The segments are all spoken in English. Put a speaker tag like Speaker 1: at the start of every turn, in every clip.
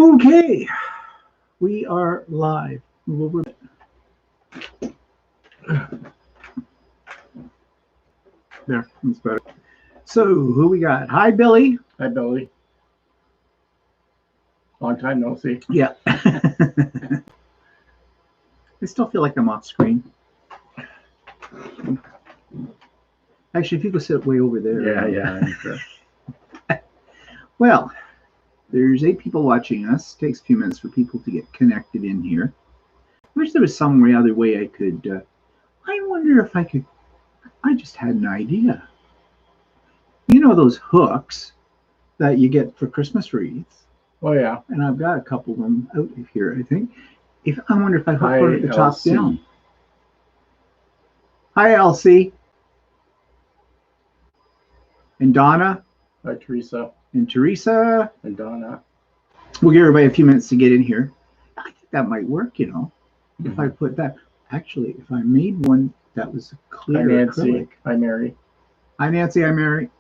Speaker 1: Okay, we are live. Move over. There, that's better. So, who we got? Hi, Billy.
Speaker 2: Hi, Billy. Long time no see.
Speaker 1: Yeah. I still feel like I'm off screen. Actually, if you go sit way over there.
Speaker 2: Yeah, I'm sure.
Speaker 1: Well, there's 8 people watching us. It takes a few minutes for people to get connected in here. I wish there was some other way I could. I wonder if I could. I just had an idea. You know those hooks that you get for Christmas wreaths?
Speaker 2: Oh, yeah.
Speaker 1: And I've got a couple of them out here, I think. I wonder if I hook one at the top down. Hi, Elsie. And Donna.
Speaker 2: Hi, Teresa.
Speaker 1: And Teresa.
Speaker 2: And Donna.
Speaker 1: We'll give everybody a few minutes to get in here. I think that might work, you know. If I put that. Actually, if I made one that was clear acrylic.
Speaker 2: Hi, Mary.
Speaker 1: Hi, Nancy. Hi, Mary.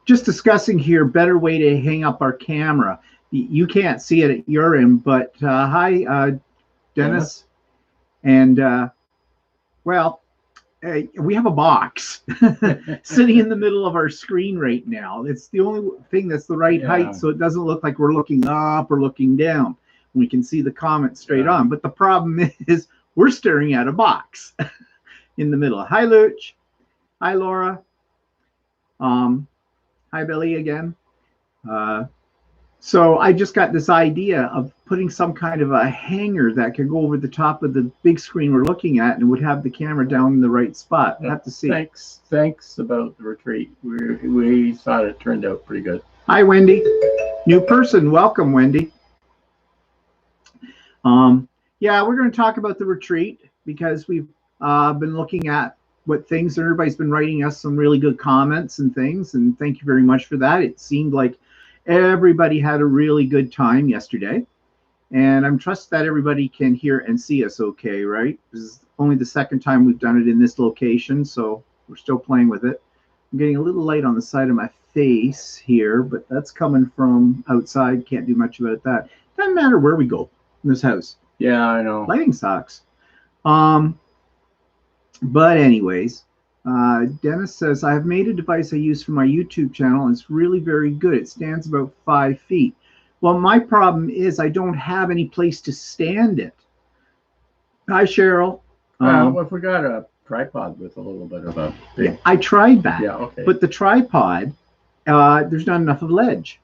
Speaker 1: Just discussing here better way to hang up our camera. You can't see it at your end, but hi, Dennis. And, we have a box sitting in the middle of our screen right now. It's the only thing that's the right height, so it doesn't look like we're looking up or looking down. We can see the comments straight on. But the problem is we're staring at a box in the middle. Hi, Luch. Hi, Laura. Hi, Billy again. So I just got this idea of putting some kind of a hanger that could go over the top of the big screen we're looking at and would have the camera down in the right spot. We'll have to see.
Speaker 2: Thanks about the retreat. We thought it turned out pretty good.
Speaker 1: Hi, Wendy. New person. Welcome, Wendy. Yeah, we're going to talk about the retreat because we've been looking at what things, everybody's been writing us some really good comments and things, and thank you very much for that. It seemed like everybody had a really good time yesterday, and I'm trust that everybody can hear and see us okay, right? This is only the second time we've done it in this location, so we're still playing with it. I'm getting a little light on the side of my face here, but that's coming from outside. Can't do much about that. Doesn't matter where we go in this house.
Speaker 2: Yeah, I know.
Speaker 1: Lighting sucks. But anyways, Dennis says, I have made a device I use for my YouTube channel, and it's really very good. It stands about 5 feet. Well, my problem is I don't have any place to stand it. Hi, Cheryl.
Speaker 2: Well, if we got a tripod with a little bit of a big...
Speaker 1: Yeah, I tried that.
Speaker 2: Yeah, okay.
Speaker 1: But the tripod, there's not enough of ledge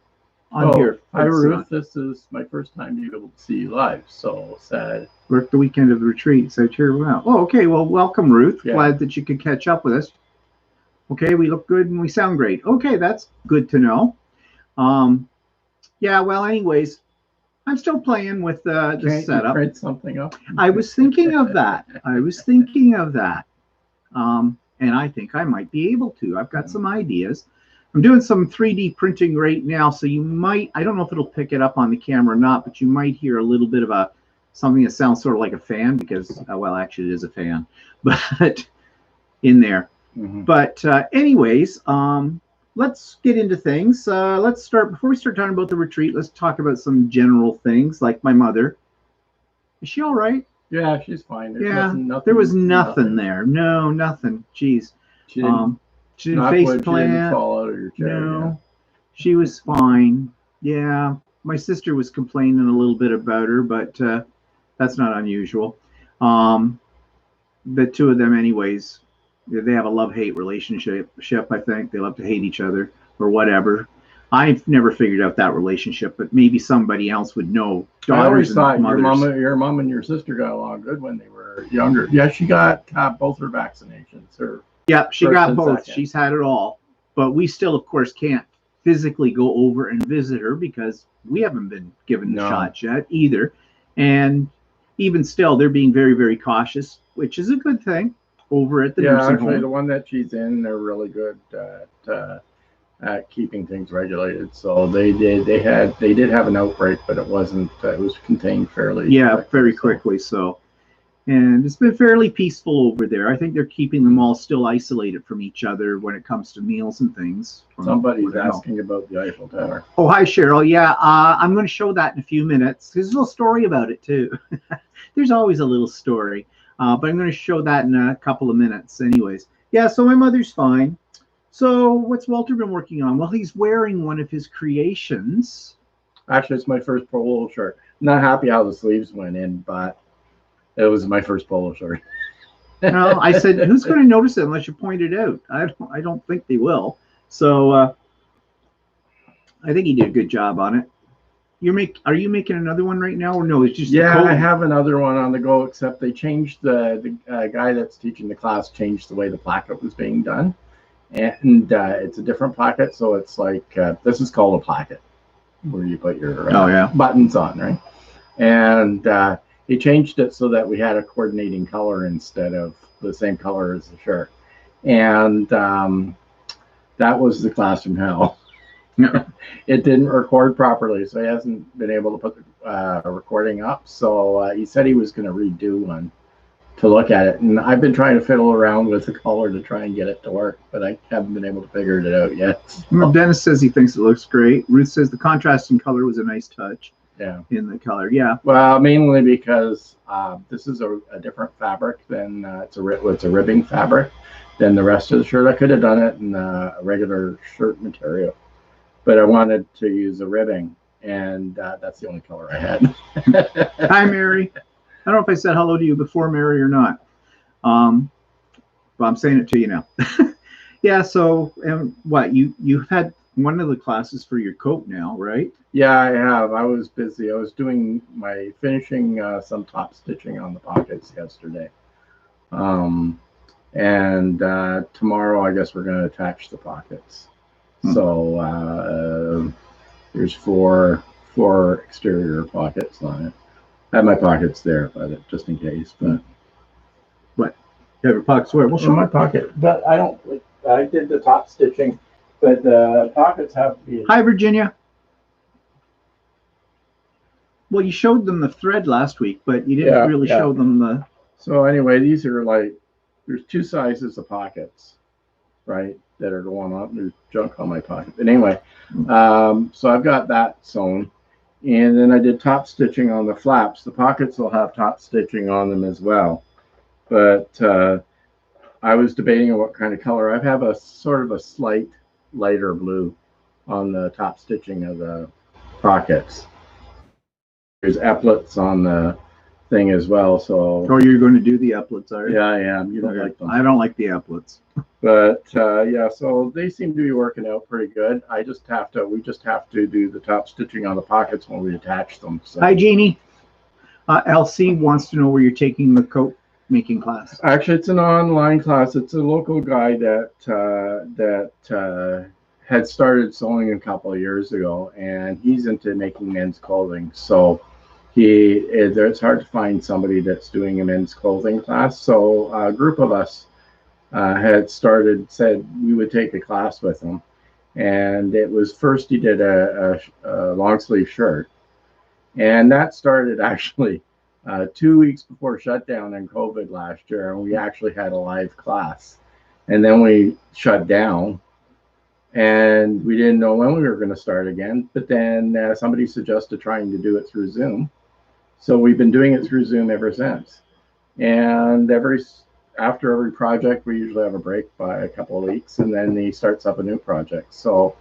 Speaker 1: on here.
Speaker 2: Hi, Ruth. This is my first time being able to see you live. So sad.
Speaker 1: Worked the weekend of the retreat, so cheer me out. Oh, okay. Well, welcome, Ruth.
Speaker 2: Yeah.
Speaker 1: Glad that you could catch up with us. Okay, we look good and we sound great. Okay, that's good to know. Yeah, well, anyways, I'm still playing with the setup.
Speaker 2: You print something up?
Speaker 1: I was thinking of that. And I think I might be able to. I've got some ideas. I'm doing some 3D printing right now, so you might, I don't know if it'll pick it up on the camera or not, but you might hear a little bit of something that sounds sort of like a fan because, well, actually it is a fan, but in there. But anyways, let's get into things. Let's start, before we start talking about the retreat, let's talk about some general things like my mother. Is she all right?
Speaker 2: Yeah, she's fine.
Speaker 1: There was nothing there. No, nothing. Jeez.
Speaker 2: She didn't
Speaker 1: face plant.
Speaker 2: Fall out of your chair.
Speaker 1: No, she was fine. Yeah, my sister was complaining a little bit about her, but that's not unusual. The two of them, anyways, they have a love-hate relationship. I think they love to hate each other or whatever. I've never figured out that relationship, but maybe somebody else would know.
Speaker 2: I always thought your mom and your sister got along good when they were younger. Yeah, she got both her vaccinations.
Speaker 1: Yeah, she got both.
Speaker 2: Second.
Speaker 1: She's had it all. But we still, of course, can't physically go over and visit her because we haven't been given the shot yet either. And even still, they're being very, very cautious, which is a good thing over at the nursing home.
Speaker 2: The one that she's in, they're really good at keeping things regulated. So they did have an outbreak, but it wasn't. It was contained fairly.
Speaker 1: Yeah, very quickly. So, And it's been fairly peaceful over there. I think they're keeping them all still isolated from each other when it comes to meals and things.
Speaker 2: Somebody's asking about the Eiffel Tower.
Speaker 1: Oh, hi, Cheryl. Yeah, I'm going to show that in a few minutes. There's a little story about it, too. There's always a little story. But I'm going to show that in a couple of minutes anyways. Yeah, so my mother's fine. So what's Walter been working on? Well, he's wearing one of his creations.
Speaker 2: Actually, it's my first polo shirt. I'm not happy how the sleeves went in, but it was my first polo shirt.
Speaker 1: No, I said, who's going to notice it unless you point it out? I don't think they will. So I think he did a good job on it. Are you making another one right now, or no? It's just
Speaker 2: I have another one on the go. Except they changed the guy that's teaching the class changed the way the placket was being done, and it's a different placket. So it's like this is called a placket, where you put your buttons on, right? And he changed it so that we had a coordinating color instead of the same color as the shirt, and that was the class from hell. It didn't record properly, so he hasn't been able to put the recording up. So he said he was going to redo one to look at it, and I've been trying to fiddle around with the color to try and get it to work, but I haven't been able to figure it out yet.
Speaker 1: Well, Dennis says he thinks it looks great. Ruth says the contrasting color was a nice touch.
Speaker 2: Yeah.
Speaker 1: In the color, yeah.
Speaker 2: Well, mainly because this is a different fabric than it's a ribbing fabric than the rest of the shirt. I could have done it in a regular shirt material, but I wanted to use a ribbing, and that's the only color I had.
Speaker 1: Hi, Mary. I don't know if I said hello to you before, Mary, or not. But I'm saying it to you now. Yeah. So, what you had one of the classes for your coat now, right?
Speaker 2: Yeah, I have. I was busy. I was finishing some top stitching on the pockets yesterday. And tomorrow, I guess we're going to attach the pockets. So there's four exterior pockets on it. I have my pockets there, but just in case. But
Speaker 1: what? You have your pockets where?
Speaker 2: Well, show my pocket. But I did the top stitching, but the pockets have to be.
Speaker 1: Hi, Virginia. Well, you showed them the thread last week, but you didn't really show them the.
Speaker 2: So anyway, these are there's two sizes of pockets, right, that are going on. There's junk on my pocket. But anyway, so I've got that sewn. And then I did top stitching on the flaps. The pockets will have top stitching on them as well. But I was debating on what kind of color. I have a sort of a slight lighter blue on the top stitching of the pockets. There's epaulets on the thing as well. So.
Speaker 1: Oh, you're going to do the epaulets, are you?
Speaker 2: Yeah, I am. You don't like them.
Speaker 1: I don't like the epaulets.
Speaker 2: But yeah, so they seem to be working out pretty good. We just have to do the top stitching on the pockets when we attach them. So.
Speaker 1: Hi, Jeannie. LC wants to know where you're taking the coat making class.
Speaker 2: Actually, it's an online class. It's a local guy that had started sewing a couple of years ago, and he's into making men's clothing. So it's hard to find somebody that's doing a men's clothing class. So a group of us said we would take a class with him. And it was first he did a long sleeve shirt. And that started actually 2 weeks before shutdown and COVID last year. And we actually had a live class. And then we shut down. And we didn't know when we were going to start again. But then somebody suggested trying to do it through Zoom. So we've been doing it through Zoom ever since. And after every project, we usually have a break by a couple of weeks, and then he starts up a new project. So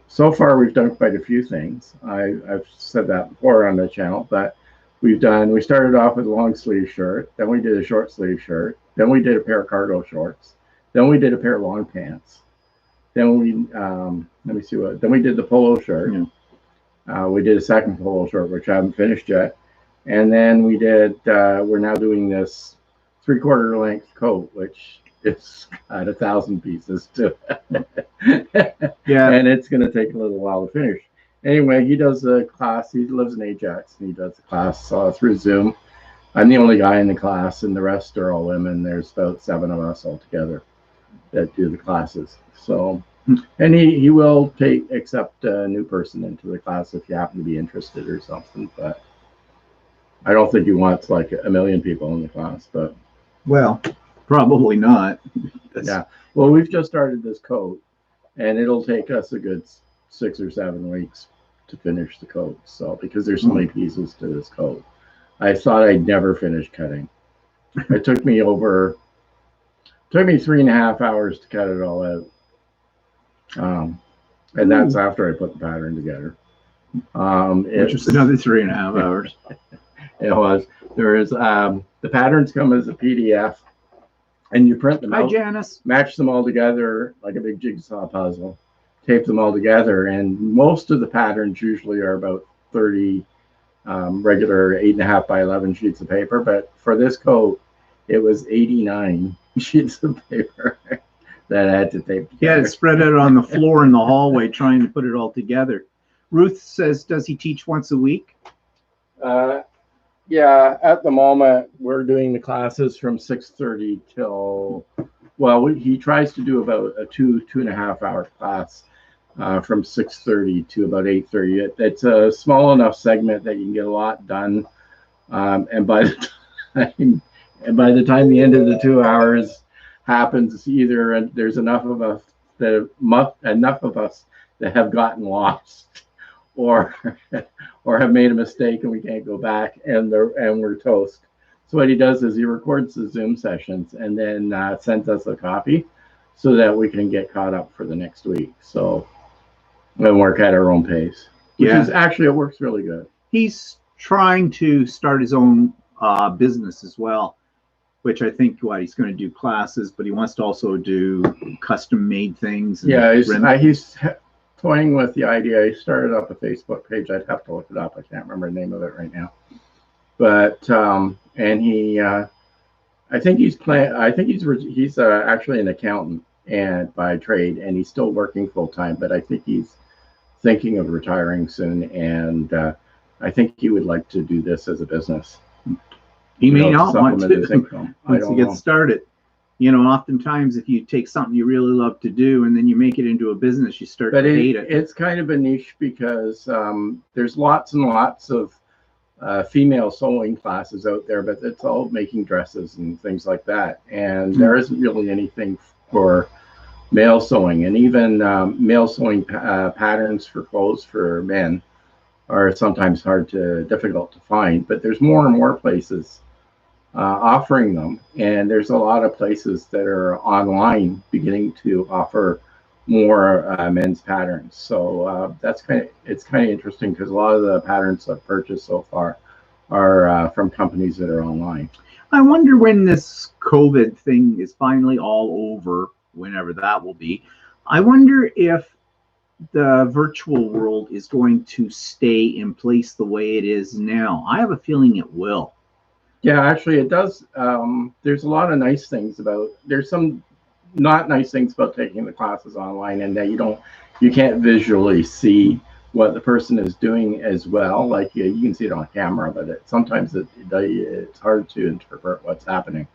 Speaker 2: far we've done quite a few things. I've said that before on the channel, but we started off with a long sleeve shirt, then we did a short sleeve shirt, then we did a pair of cargo shorts, then we did a pair of long pants, then we then we did the polo shirt. Yeah. We did a second polo shirt, which I haven't finished yet, and then we did. We're now doing this 3/4 length coat, which is got 1,000 pieces to it. Yeah, and it's going to take a little while to finish. Anyway, he does a class. He lives in Ajax, and he does the class through Zoom. I'm the only guy in the class, and the rest are all women. There's about 7 of us all together that do the classes. So, and he will accept a new person into the class if you happen to be interested or something. But I don't think he wants like a million people in the class, but
Speaker 1: Well, probably not.
Speaker 2: yeah. Well, we've just started this coat, and it'll take us a good 6 or 7 weeks to finish the coat. So because there's so many pieces to this coat, I thought I'd never finish cutting. It took me 3.5 hours to cut it all out. And that's after I put the pattern together.
Speaker 1: Which was another 3.5 hours.
Speaker 2: It was. There is the patterns come as a PDF, and you print them
Speaker 1: Hi,
Speaker 2: out,
Speaker 1: Janice.
Speaker 2: match them all together like a big jigsaw puzzle, tape them all together, and most of the patterns usually are about 30 regular 8.5 by 11 sheets of paper. But for this coat, it was 89 sheets of paper that I had to tape together.
Speaker 1: Yeah, it spread out on the floor in the hallway trying to put it all together. Ruth says, does he teach once a week?
Speaker 2: Yeah, at the moment, we're doing the classes from 6:30 till, well, he tries to do about a 2.5 hour class from 6:30 to about 8:30. It's a small enough segment that you can get a lot done. And by the time the end of the 2 hours happens, either there's enough of us that have gotten lost, or have made a mistake and we can't go back, and we're toast. So what he does is he records the Zoom sessions and then sends us a copy so that we can get caught up for the next week. So and work at our own pace. Which is actually, it works really good.
Speaker 1: He's trying to start his own business as well, which I think he's going to do classes, but he wants to also do custom made things.
Speaker 2: And he's toying with the idea. He started up a Facebook page. I'd have to look it up. I can't remember the name of it right now. But and he, I think he's actually an accountant and by trade, and he's still working full time. But I think he's thinking of retiring soon, and I think he would like to do this as a business.
Speaker 1: He may not want to
Speaker 2: once
Speaker 1: he gets started. Oftentimes if you take something you really love to do and then you make it into a business, you start to hate it.
Speaker 2: It's kind of a niche because there's lots and lots of female sewing classes out there, but it's all making dresses and things like that. And there isn't really anything for male sewing, and even male sewing patterns for clothes for men are sometimes difficult to find. But there's more and more places offering them, and there's a lot of places that are online beginning to offer more men's patterns. So it's kind of interesting because a lot of the patterns I've purchased so far are from companies that are online.
Speaker 1: I wonder when this COVID thing is finally all over, whenever that will be. I wonder if the virtual world is going to stay in place the way it is now. I have a feeling it will.
Speaker 2: Yeah, actually it does. There's a lot of nice things there's some not nice things about taking the classes online, and that you can't visually see what the person is doing as well. Like you can see it on camera, but sometimes it's hard to interpret what's happening.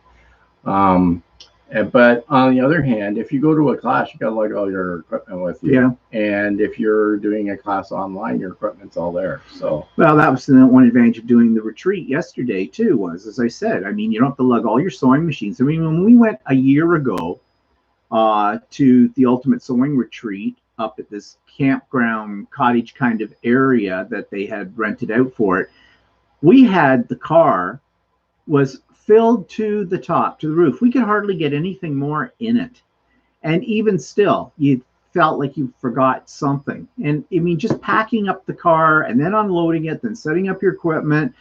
Speaker 2: But on the other hand, if you go to a class, you got to lug all your equipment with you.
Speaker 1: Yeah.
Speaker 2: And if you're doing a class online, your equipment's all there. So.
Speaker 1: Well, that was the one advantage of doing the retreat yesterday too. Was, as I said, you don't have to lug all your sewing machines. When we went a year ago to the Ultimate Sewing Retreat up at this campground cottage kind of area that they had rented out for it, we had the car was filled to the top, to the roof. We could hardly get anything more in it. And even still, you felt like you forgot something. And just packing up the car and then unloading it, then setting up your equipment.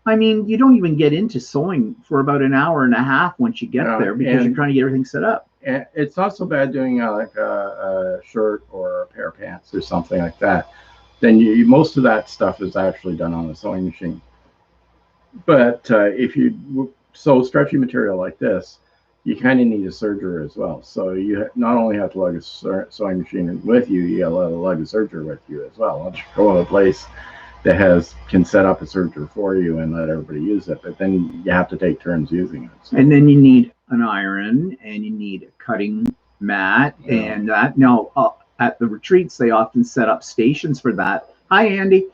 Speaker 1: You don't even get into sewing for about an hour and a half once you get there, because you're trying to get everything set up.
Speaker 2: And it's not so bad doing like a shirt or a pair of pants or something like that. Then most of that stuff is actually done on the sewing machine. But if you sew stretchy material like this, you kind of need a serger as well. So you not only have to lug a sewing machine with you, you got to lug a serger with you as well. Once you go to a place that can set up a serger for you and let everybody use it, but then you have to take turns using it. So.
Speaker 1: And then you need an iron, and you need a cutting mat, and that. Now at the retreats, they often set up stations for that. Hi, Andy,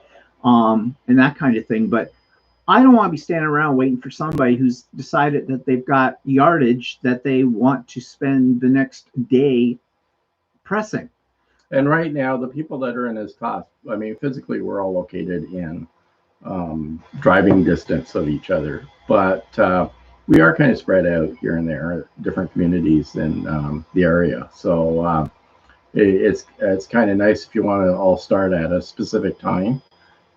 Speaker 1: and that kind of thing. But I don't want to be standing around waiting for somebody who's decided that they've got yardage that they want to spend the next day pressing.
Speaker 2: And right now, the people that are in this class, I mean, physically, we're all located in driving distance of each other, but we are kind of spread out here and there, different communities in the area. So it's kind of nice if you want to all start at a specific time.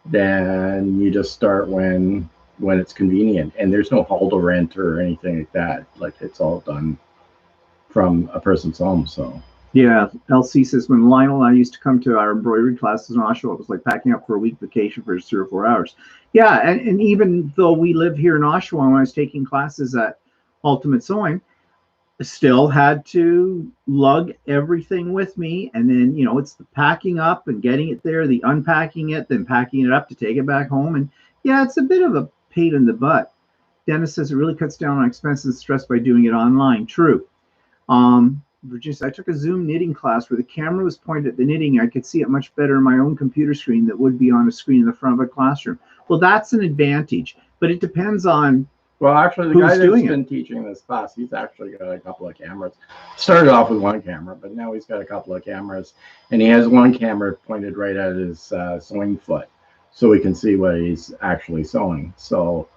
Speaker 2: Then you just start when it's convenient, and there's no hall to rent or anything like that. Like, it's all done from a person's home. So
Speaker 1: yeah, LC says when Lionel and I used to come to our embroidery classes in Oshawa, it was like packing up for a week vacation for 3 or 4 hours. Yeah, and even though we live here in Oshawa, when I was taking classes at Ultimate Sewing, I still had to lug everything with me. And then, you know, it's the packing up and getting it there, the unpacking it, then packing it up to take it back home. And yeah, it's a bit of a pain in the butt. Dennis says it really cuts down on expenses and stress by doing it online. True. Virginia, I took a Zoom knitting class where the camera was pointed at the knitting. I could see it much better on my own computer screen that would be on a screen in the front of a classroom. Well, that's an advantage, but it depends on
Speaker 2: well, actually, the guy that's been teaching this class, he's actually got a couple of cameras. Started off with one camera, but now he's got a couple of cameras, and he has one camera pointed right at his sewing foot, so we can see what he's actually sewing. So,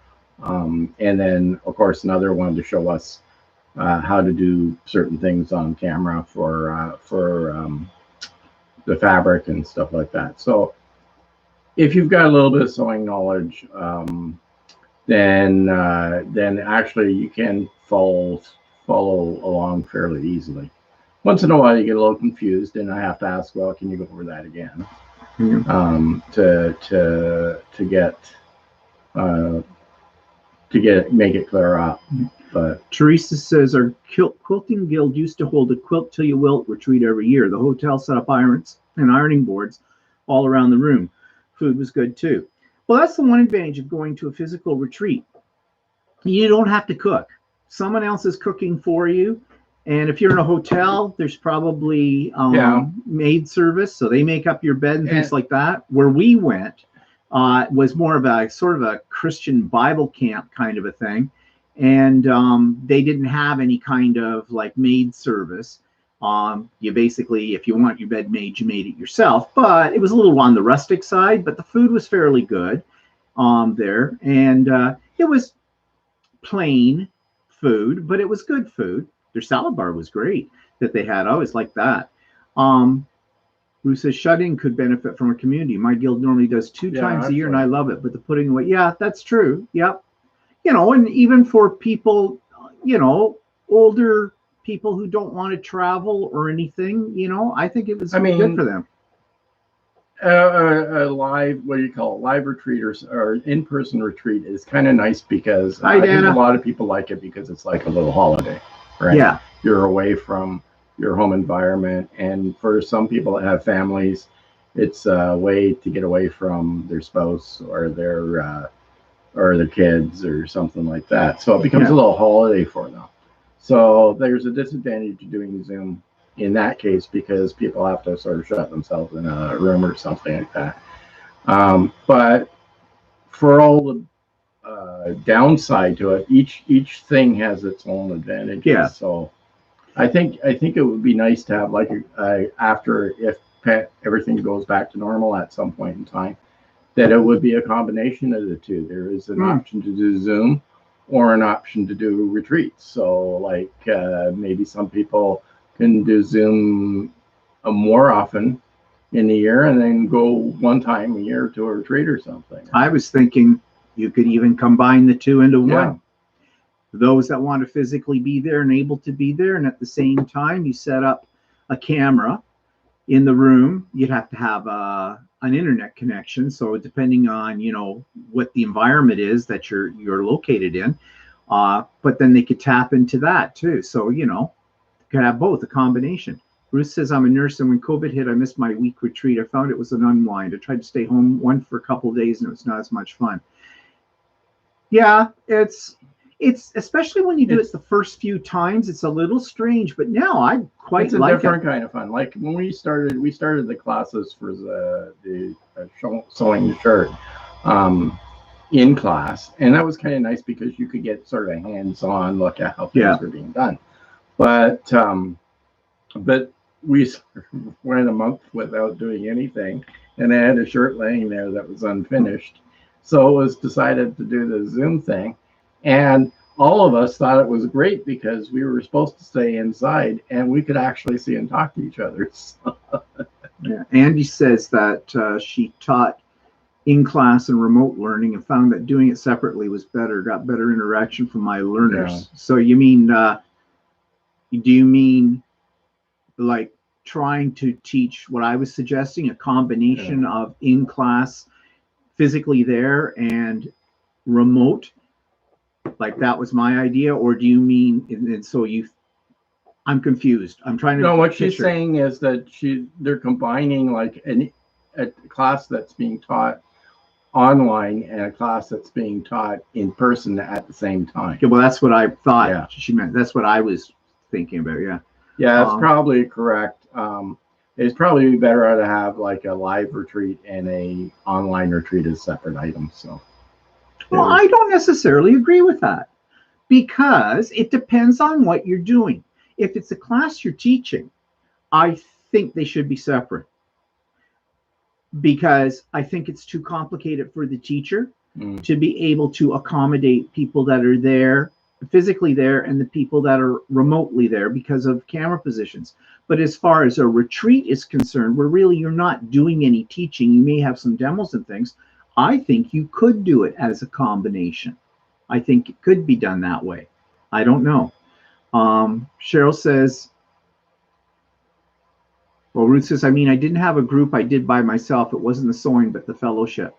Speaker 2: and then of course another one to show us how to do certain things on camera for the fabric and stuff like that. So, if you've got a little bit of sewing knowledge, then actually you can follow along fairly easily. Once in a while you get a little confused, and I have to ask, well, can you go over that again? To make it clear up. But
Speaker 1: Teresa says our quilting guild used to hold a quilt till you wilt retreat every year. The hotel set up irons and ironing boards all around the room. Food was good too. Well, that's the one advantage of going to a physical retreat. You don't have to cook. Someone else is cooking for you. And if you're in a hotel, there's probably maid service. So they make up your bed and things like that. Where we went was more of a sort of a Christian Bible camp kind of a thing. And they didn't have any kind of like maid service. You basically, if you want your bed made, you made it yourself, but it was a little on the rustic side, but the food was fairly good there. And it was plain food, but it was good food. Their salad bar was great that they had. I always liked that. Ruth says shut-in could benefit from a community. My guild normally does 2 times a year, and I love it. But the putting away, yeah, that's true. Yep. You know, and even for people, you know, older people who don't want to travel or anything, you know, I think it was good for them.
Speaker 2: A live, what do you call it, live retreat or in-person retreat is kind of nice because I think a lot of people like it because it's like a little holiday, right? Yeah. You're away from your home environment, and for some people that have families, it's a way to get away from their spouse or their kids or something like that. So it becomes a little holiday for them. So there's a disadvantage to doing Zoom in that case because people have to sort of shut themselves in a room or something like that. But for all the downside to it, each thing has its own advantages. Yeah. So I think it would be nice to have like after if everything goes back to normal at some point in time, that it would be a combination of the two. There is an option to do Zoom or an option to do retreats. So like maybe some people can do Zoom more often in the year and then go one time a year to a retreat or something.
Speaker 1: I was thinking you could even combine the two into one. Those that want to physically be there and able to be there, and at the same time you set up a camera in the room. You'd have to have an internet connection, so depending on, you know, what the environment is that you're located in, but then they could tap into that too. So, you know, could have both, a combination. Ruth says, I'm a nurse, and when COVID hit, I missed my week retreat. I found it was an unwind. I tried to stay home for a couple of days, and it was not as much fun. Yeah, it's especially when you do it the first few times, it's a little strange, but now I quite like it. It's a different
Speaker 2: kind of fun. Like when we started the classes for the sewing the shirt. in class, and that was kind of nice because you could get sort of a hands-on look at how things were being done. But we went a month without doing anything, and I had a shirt laying there that was unfinished. So it was decided to do the Zoom thing, and all of us thought it was great because we were supposed to stay inside and we could actually see and talk to each other.
Speaker 1: Yeah. Andy says that she taught in class and remote learning and found that doing it separately was better, got better interaction from my learners. Yeah. So you mean, do you mean like trying to teach what I was suggesting, a combination of in class, physically there, and remote? Like that was my idea, or do you mean, and so I'm confused. I'm trying to.
Speaker 2: No, what she's saying is that they're combining like a class that's being taught online and a class that's being taught in person at the same time.
Speaker 1: Okay, well, that's what I thought she meant. That's what I was thinking about. Yeah.
Speaker 2: Yeah, that's probably correct. It's probably better to have like a live retreat and a online retreat as separate items. So.
Speaker 1: Well, I don't necessarily agree with that because it depends on what you're doing. If it's a class you're teaching, I think they should be separate because I think it's too complicated for the teacher to be able to accommodate people that are there, physically there, and the people that are remotely there because of camera positions. But as far as a retreat is concerned, where really you're not doing any teaching, you may have some demos and things, I think you could do it as a combination. I think it could be done that way. I don't know. Cheryl says, well, Ruth says, I mean, I didn't have a group I did by myself. It wasn't the sewing, but the fellowship.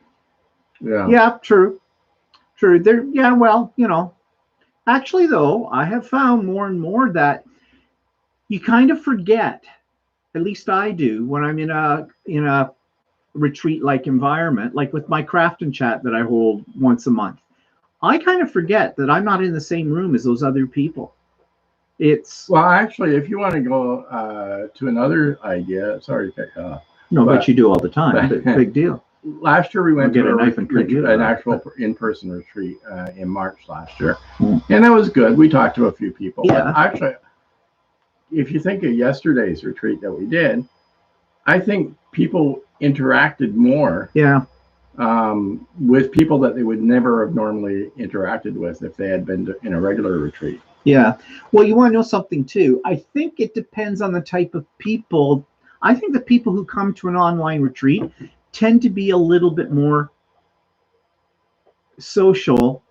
Speaker 2: Yeah.
Speaker 1: Yeah, true. True. There. Yeah, well, you know, actually, though, I have found more and more that you kind of forget, at least I do, when I'm in a retreat-like environment, like with my craft and chat that I hold once a month. I kind of forget that I'm not in the same room as those other people. It's
Speaker 2: well, actually, if you want to go to another idea, sorry,
Speaker 1: but you do all the time. Big deal.
Speaker 2: Last year we went to an actual in-person retreat in March last year, and that was good. We talked to a few people.
Speaker 1: Yeah.
Speaker 2: But actually, if you think of yesterday's retreat that we did, I think people interacted more.
Speaker 1: Yeah.
Speaker 2: With people that they would never have normally interacted with if they had been in a regular retreat.
Speaker 1: Yeah. Well, you want to know something too? I think it depends on the type of people. I think the people who come to an online retreat tend to be a little bit more social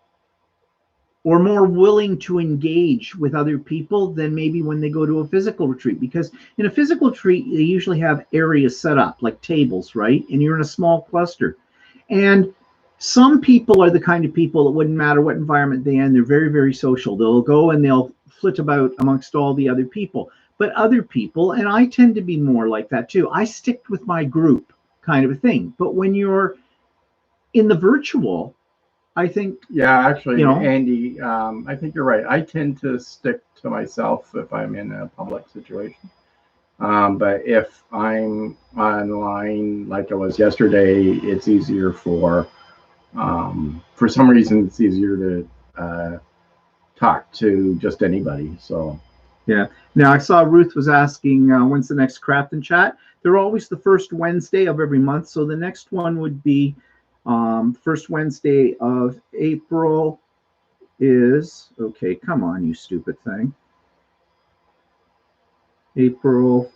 Speaker 1: or more willing to engage with other people than maybe when they go to a physical retreat. Because in a physical retreat, they usually have areas set up like tables, right? And you're in a small cluster. And some people are the kind of people that wouldn't matter what environment they're in. They're very, very social. They'll go and they'll flit about amongst all the other people. But other people, and I tend to be more like that too, I stick with my group kind of a thing. But when you're in the virtual, I think...
Speaker 2: Yeah, actually, you know, Andy, I think you're right. I tend to stick to myself if I'm in a public situation. But if I'm online, like I was yesterday, it's easier for some reason, it's easier to talk to just anybody. So,
Speaker 1: yeah. Now, I saw Ruth was asking, when's the next Craft and Chat? They're always the first Wednesday of every month. So the next one would be first Wednesday of April is, okay, come on, you stupid thing. April,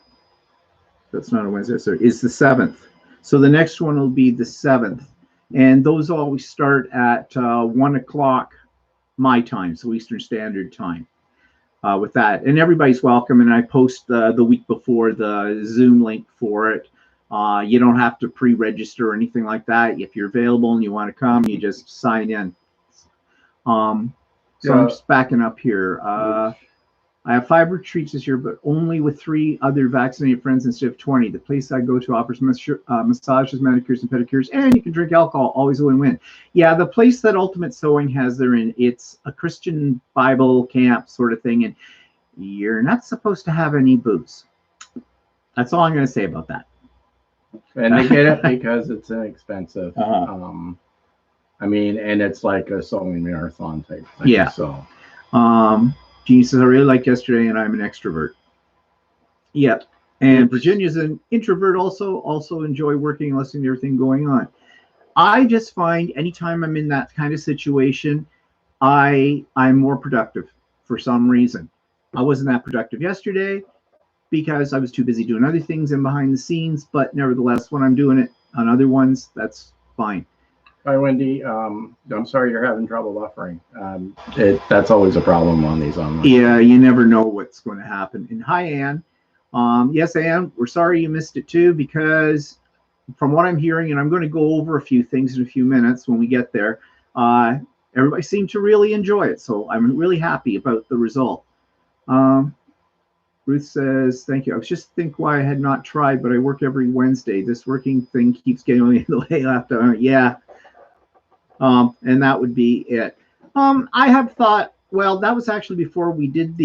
Speaker 1: that's not a Wednesday, sorry, is the 7th. So the next one will be the 7th. And those always start at 1 o'clock my time, so Eastern Standard Time with that. And everybody's welcome. And I post the week before the Zoom link for it. You don't have to pre-register or anything like that. If you're available and you want to come, you just sign in. So I'm just backing up here. I have 5 retreats this year, but only with 3 other vaccinated friends instead of 20. The place I go to offers massages, manicures, and pedicures, and you can drink alcohol. Always a win-win. Yeah, the place that Ultimate Sewing has there in, it's a Christian Bible camp sort of thing, and you're not supposed to have any booze. That's all I'm going to say about that.
Speaker 2: And they get it because it's inexpensive. I mean, and it's like a sewing marathon type thing.
Speaker 1: Yeah.
Speaker 2: So,
Speaker 1: Jean says, I really liked yesterday and I'm an extrovert. Yep. And Virginia's an introvert also enjoy working and listening to everything going on. I just find anytime I'm in that kind of situation, I'm more productive for some reason. I wasn't that productive yesterday because I was too busy doing other things and behind the scenes, but nevertheless, when I'm doing it on other ones, that's fine.
Speaker 2: Hi, Wendy. I'm sorry you're having trouble buffering. That's always a problem on these online.
Speaker 1: Yeah, you never know what's going to happen. And hi, Anne. Yes, Anne, we're sorry you missed it too, because from what I'm hearing, and I'm going to go over a few things in a few minutes when we get there, everybody seemed to really enjoy it. So I'm really happy about the result. Ruth says, thank you. I was just think why I had not tried, but I work every Wednesday. This working thing keeps getting in the way after. Yeah. And that would be it. I have thought, well, that was actually before we did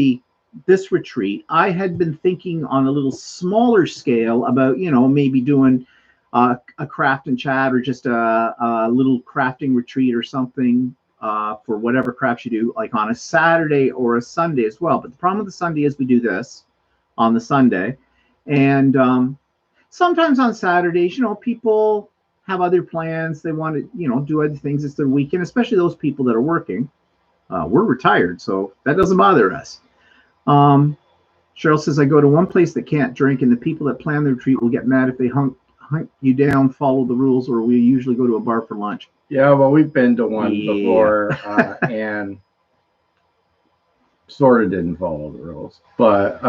Speaker 1: this retreat. I had been thinking on a little smaller scale about, maybe doing a craft and chat or just a little crafting retreat or something for whatever crafts you do, like on a Saturday or a Sunday as well. But the problem with the Sunday is we do this on the Sunday. And sometimes on Saturdays, people have other plans. They want to, do other things. It's their weekend, especially those people that are working. We're retired, so that doesn't bother us. Cheryl says, I go to one place that can't drink, and the people that plan the retreat will get mad if they hunt you down, follow the rules, or we usually go to a bar for lunch.
Speaker 2: Yeah, well, we've been to one before, and sort of didn't follow the rules. But,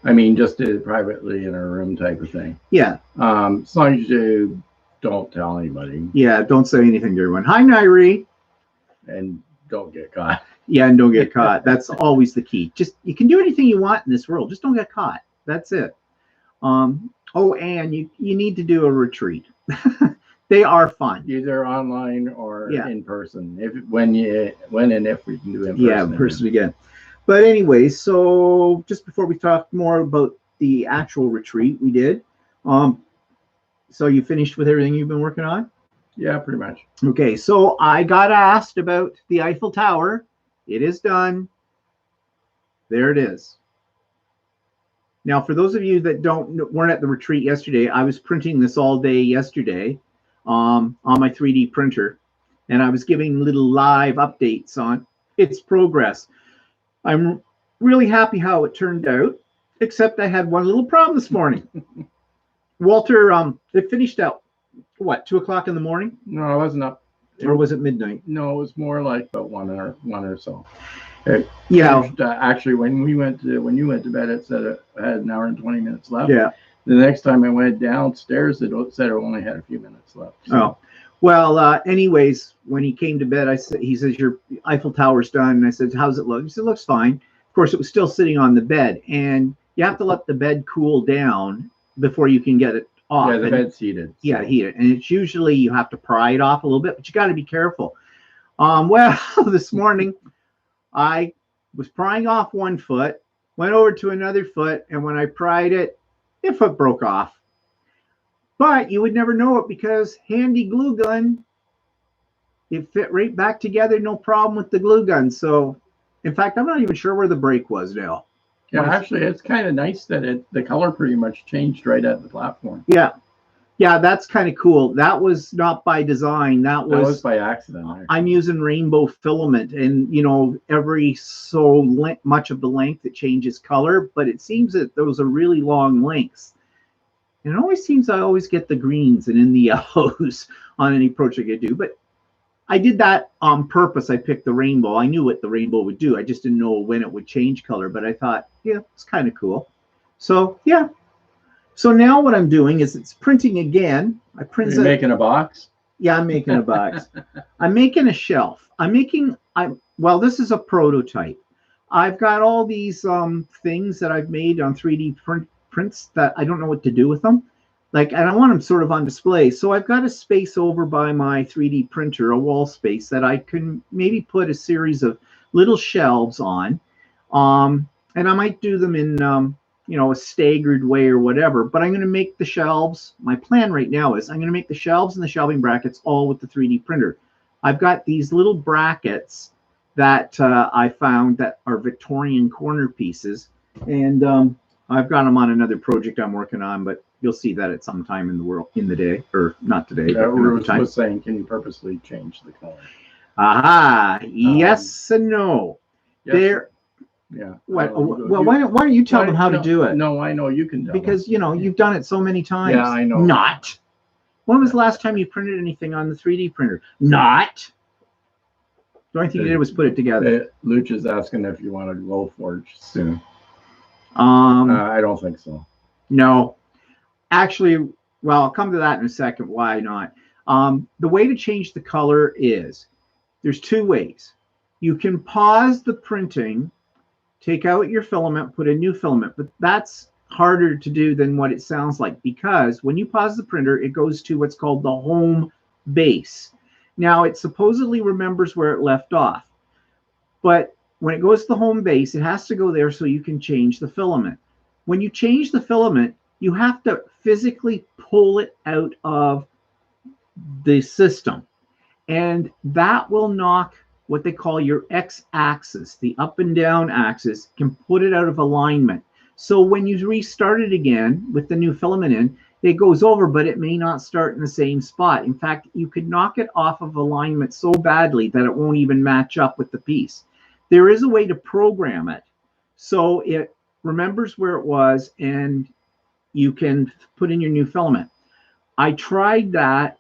Speaker 2: I mean, just did it privately in a room type of thing.
Speaker 1: Yeah.
Speaker 2: As long as you don't tell anybody.
Speaker 1: Yeah, don't say anything to everyone. Hi, Nairi.
Speaker 2: And don't get caught.
Speaker 1: Yeah, and don't get caught. That's always the key. Just, you can do anything you want in this world. Just don't get caught. That's it. And you need to do a retreat. They are fun.
Speaker 2: Either online or in person. When and if we can do in person.
Speaker 1: Yeah, in person again. But anyway, so just before we talk more about the actual retreat we did, so you finished with everything you've been working on?
Speaker 2: Yeah, pretty much.
Speaker 1: Okay, so I got asked about the Eiffel Tower. It is done. There it is. Now, for those of you that weren't at the retreat yesterday, I was printing this all day yesterday on my 3D printer, and I was giving little live updates on its progress. I'm really happy how it turned out, except I had one little problem this morning. Walter, it finished out, what, 2 o'clock in the morning?
Speaker 2: No, I wasn't up.
Speaker 1: Or was it midnight?
Speaker 2: No, it was more like about one or so.
Speaker 1: Yeah.
Speaker 2: Actually, when you went to bed, it said it had an hour and 20 minutes left.
Speaker 1: Yeah.
Speaker 2: The next time I went downstairs, it said it only had a few minutes left. So.
Speaker 1: Oh, well. Anyways, when he came to bed, he says your Eiffel Tower's done, and I said, "How's it look?" He said, "It looks fine." Of course, it was still sitting on the bed, and you have to let the bed cool down before you can get it off.
Speaker 2: Yeah, the bed's heated. So.
Speaker 1: Yeah, heated, and it's usually you have to pry it off a little bit, but you got to be careful. Well, this morning I was prying off one foot, went over to another foot, and when I pried it, the foot broke off. But you would never know it because handy glue gun, it fit right back together, no problem with the glue gun. So, in fact, I'm not even sure where the break was now.
Speaker 2: Yeah, actually, it's kind of nice that the color pretty much changed right at the platform.
Speaker 1: Yeah, that's kind of cool. That was not by design. That was
Speaker 2: by accident. Actually.
Speaker 1: I'm using rainbow filament, and every so much of the length it changes color, but it seems that those are really long lengths. And it always seems I always get the greens and in the yellows on any project I do. But I did that on purpose. I picked the rainbow. I knew what the rainbow would do. I just didn't know when it would change color. But I thought, yeah, it's kind of cool. So, yeah. So now what I'm doing is it's printing again.
Speaker 2: Are you making a box?
Speaker 1: Yeah, I'm making a box. I'm making a shelf. Well, this is a prototype. I've got all these things that I've made on 3D prints that I don't know what to do with them. And I want them sort of on display. So I've got a space over by my 3D printer, a wall space that I can maybe put a series of little shelves on. And I might do them in, a staggered way or whatever. But I'm going to make the shelves. My plan right now is I'm going to make the shelves and the shelving brackets all with the 3D printer. I've got these little brackets that I found that are Victorian corner pieces, and I've got them on another project I'm working on, but you'll see that at some time in the day, or not today, but another time.
Speaker 2: Was saying, can you purposely change the color?
Speaker 1: Aha, yes and no.
Speaker 2: Yes,
Speaker 1: There.
Speaker 2: Yeah.
Speaker 1: What? Well, why don't you tell them how to do it?
Speaker 2: No, I know you can tell
Speaker 1: because
Speaker 2: them.
Speaker 1: you've done it so many times.
Speaker 2: Yeah, I know.
Speaker 1: Not. When was the last time you printed anything on the 3D printer? Not. The only thing you did was put it together.
Speaker 2: Luch is asking if you want to Glowforge soon. I don't think so.
Speaker 1: No. Actually, well, I'll come to that in a second. Why not? The way to change the color is there's two ways. You can pause the printing, take out your filament, put a new filament, but that's harder to do than what it sounds like, because when you pause the printer, it goes to what's called the home base. Now, it supposedly remembers where it left off, but when it goes to the home base, it has to go there so you can change the filament. When you change the filament, you have to physically pull it out of the system, and that will knock what they call your x-axis, the up and down axis, can put it out of alignment. So when you restart it again with the new filament in, it goes over, but it may not start in the same spot. In fact, you could knock it off of alignment so badly that it won't even match up with the piece. There is a way to program it so it remembers where it was and you can put in your new filament. I tried that.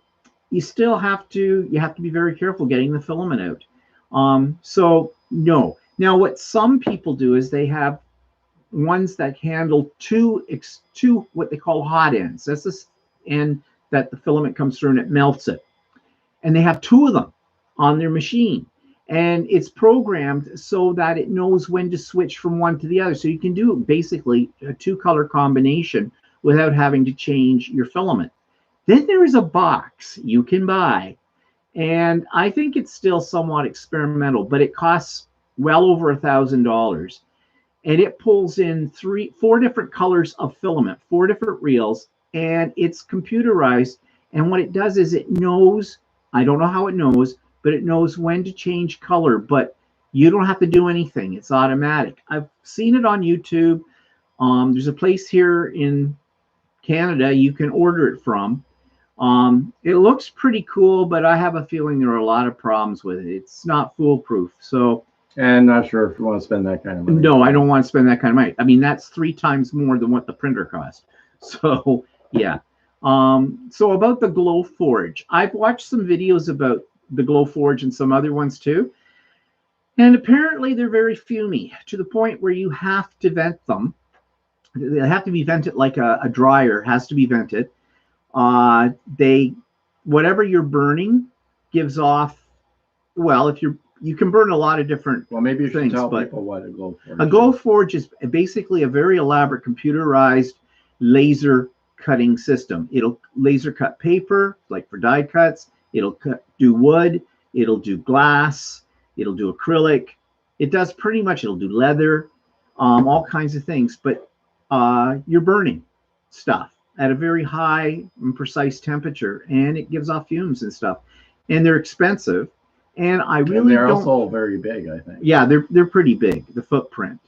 Speaker 1: You still have to be very careful getting the filament out. So no. Now what some people do is they have ones that handle two what they call hot ends. That's the end that the filament comes through and it melts it. And they have two of them on their machine. And it's programmed so that it knows when to switch from one to the other. So you can do basically a two-color combination without having to change your filament. Then there is a box you can buy. And I think it's still somewhat experimental, but it costs well over $1,000. And it pulls in four different colors of filament, 4 different reels, and it's computerized. And what it does is it knows, I don't know how it knows, but it knows when to change color, but you don't have to do anything. It's automatic. I've seen it on YouTube. There's a place here in Canada you can order it from. It looks pretty cool, but I have a feeling there are a lot of problems with it. It's not foolproof. So,
Speaker 2: and not sure if you want to spend that kind of money.
Speaker 1: No, I don't want to spend that kind of money. I mean, that's 3 times more than what the printer cost. So, yeah. So about the Glowforge, I've watched some videos about the Glowforge and some other ones too. And apparently they're very fumy to the point where you have to vent them. They have to be vented like a dryer has to be vented. Whatever you're burning gives off, well, if you can burn a lot of different
Speaker 2: maybe you should
Speaker 1: things,
Speaker 2: tell
Speaker 1: but
Speaker 2: people what a Glowforge is.
Speaker 1: A Glowforge is basically a very elaborate computerized laser cutting system. It'll laser cut paper, like for die cuts. It'll do wood. It'll do glass. It'll do acrylic. It does pretty much, it'll do leather, all kinds of things. But you're burning stuff at a very high and precise temperature, and it gives off fumes and stuff. And they're expensive. And I really
Speaker 2: they're also very big, I think.
Speaker 1: Yeah, they're pretty big. The footprint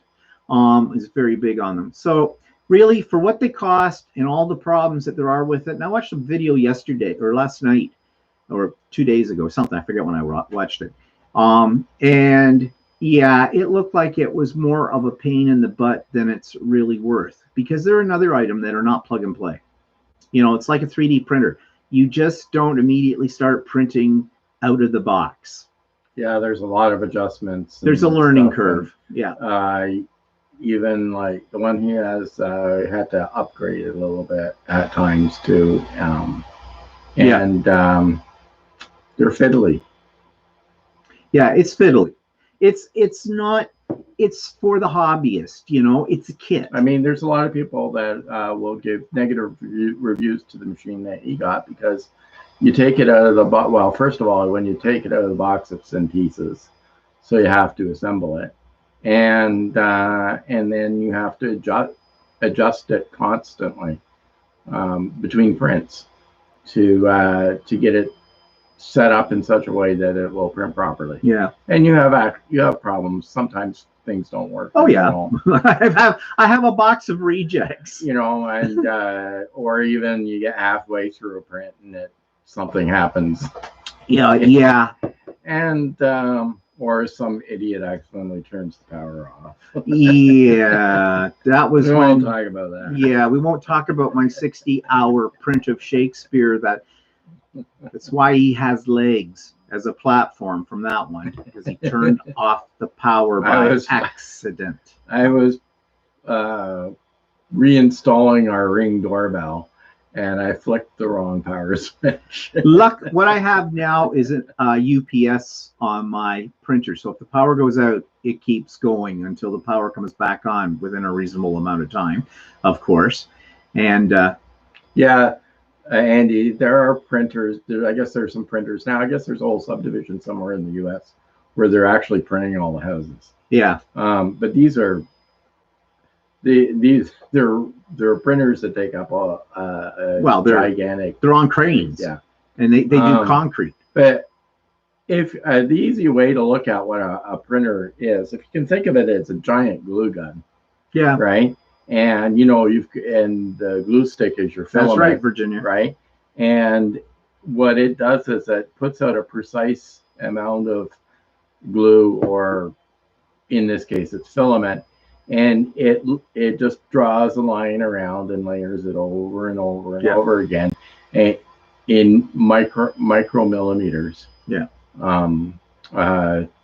Speaker 1: is very big on them. So really, for what they cost and all the problems that there are with it, and I watched a video yesterday or last night or 2 days ago, something, I forget when I watched it. And yeah, it looked like it was more of a pain in the butt than it's really worth, because they're another item that are not plug and play. You know, it's like a 3D printer. You just don't immediately start printing out of the box.
Speaker 2: Yeah, there's a lot of adjustments.
Speaker 1: There's a learning curve. Yeah.
Speaker 2: Even like the one he has, had to upgrade it a little bit at times too. They're fiddly.
Speaker 1: Yeah, it's fiddly. It's not. It's for the hobbyist. You know, it's a kit.
Speaker 2: I mean, there's a lot of people that will give negative reviews to the machine that he got because you take it out of the box. Well, first of all, when you take it out of the box, it's in pieces, so you have to assemble it, and then you have to adjust it constantly between prints to get it set up in such a way that it will print properly.
Speaker 1: Yeah.
Speaker 2: And you have problems. Sometimes things don't work.
Speaker 1: Oh yeah. I have a box of rejects.
Speaker 2: You know, and or even you get halfway through a print and something happens.
Speaker 1: Yeah. Yeah.
Speaker 2: And or some idiot accidentally turns the power off.
Speaker 1: Yeah, that was
Speaker 2: we
Speaker 1: when.
Speaker 2: won't talk about that.
Speaker 1: Yeah, we won't talk about my 60-hour print of Shakespeare. That's why he has legs as a platform from that one, because he turned off the power by accident.
Speaker 2: I was reinstalling our Ring doorbell, and I flicked the wrong power switch.
Speaker 1: What I have now is a UPS on my printer, so if the power goes out, it keeps going until the power comes back on within a reasonable amount of time, of course. And
Speaker 2: yeah, Andy, there are printers. I guess there's some printers now. I guess there's a whole subdivision somewhere in the U.S. where they're actually printing all the houses.
Speaker 1: Yeah.
Speaker 2: But these are they're printers that take up they're gigantic.
Speaker 1: They're on cranes.
Speaker 2: Yeah,
Speaker 1: and they do concrete.
Speaker 2: But if the easy way to look at what a printer is, if you can think of it as a giant glue gun.
Speaker 1: Yeah.
Speaker 2: Right. And you know and the glue stick is your filament.
Speaker 1: That's right, Virginia.
Speaker 2: Right. And what it does is it puts out a precise amount of glue, or in this case, it's filament. And it just draws a line around and layers it over and over and over again, in micromillimeters.
Speaker 1: Yeah.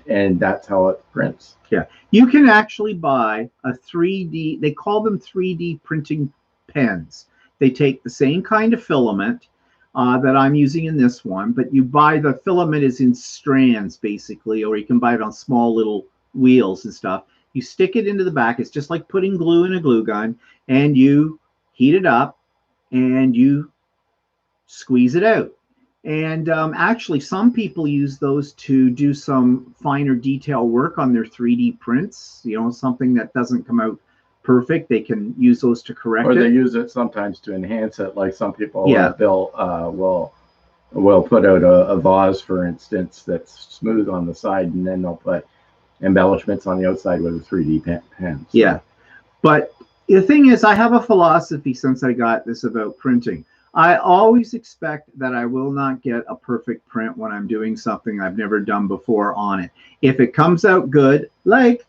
Speaker 2: And that's how it prints.
Speaker 1: Yeah. You can actually buy a 3D. They call them 3D printing pens. They take the same kind of filament that I'm using in this one, but you buy the filament is in strands basically, or you can buy it on small little wheels and stuff. You stick it into the back. It's just like putting glue in a glue gun, and you heat it up and you squeeze it out. And actually, some people use those to do some finer detail work on their 3D prints. You know, something that doesn't come out perfect, they can use those to correct it.
Speaker 2: Or they use it sometimes to enhance it. Like some people will put out a vase, for instance, that's smooth on the side, and then they'll put embellishments on the outside with a 3D pen. So.
Speaker 1: Yeah, but the thing is, I have a philosophy since I got this about printing. I always expect that I will not get a perfect print when I'm doing something I've never done before on it. If it comes out good, like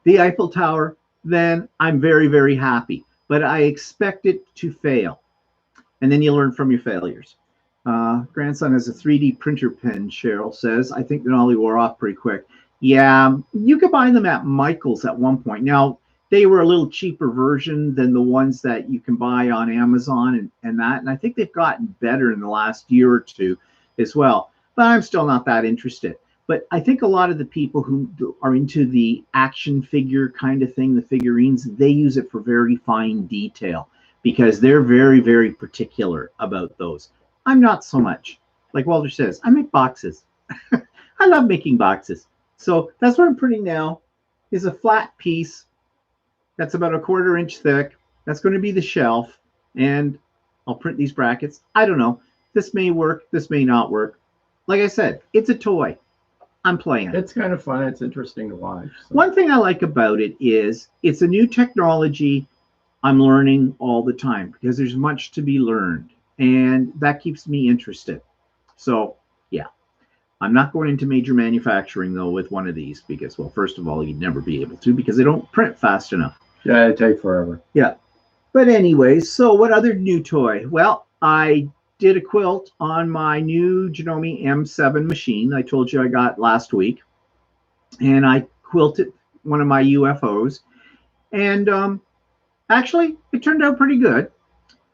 Speaker 1: the Eiffel Tower, then I'm very, very happy. But I expect it to fail. And then you learn from your failures. Grandson has a 3D printer pen, Cheryl says. I think they all wore off pretty quick. Yeah, you could buy them at Michael's at one point. Now, they were a little cheaper version than the ones that you can buy on Amazon and that. And I think they've gotten better in the last year or two as well. But I'm still not that interested. But I think a lot of the people who are into the action figure kind of thing, the figurines, they use it for very fine detail because they're very, very particular about those. I'm not so much. Like Walter says, I make boxes. I love making boxes. So that's what I'm printing now is a flat piece that's about a 1/4 inch thick. That's going to be the shelf. And I'll print these brackets. I don't know. This may work. This may not work. Like I said, it's a toy. I'm playing it.
Speaker 2: It's kind of fun. It's interesting to watch. So.
Speaker 1: One thing I like about it is it's a new technology I'm learning all the time because there's much to be learned. And that keeps me interested. So, yeah. I'm not going into major manufacturing, though, with one of these because, well, first of all, you'd never be able to because they don't print fast enough.
Speaker 2: Yeah, it'd take forever.
Speaker 1: Yeah. But anyways, so what other new toy? Well, I did a quilt on my new Janome M7 machine I told you I got last week. And I quilted one of my UFOs. And actually, it turned out pretty good.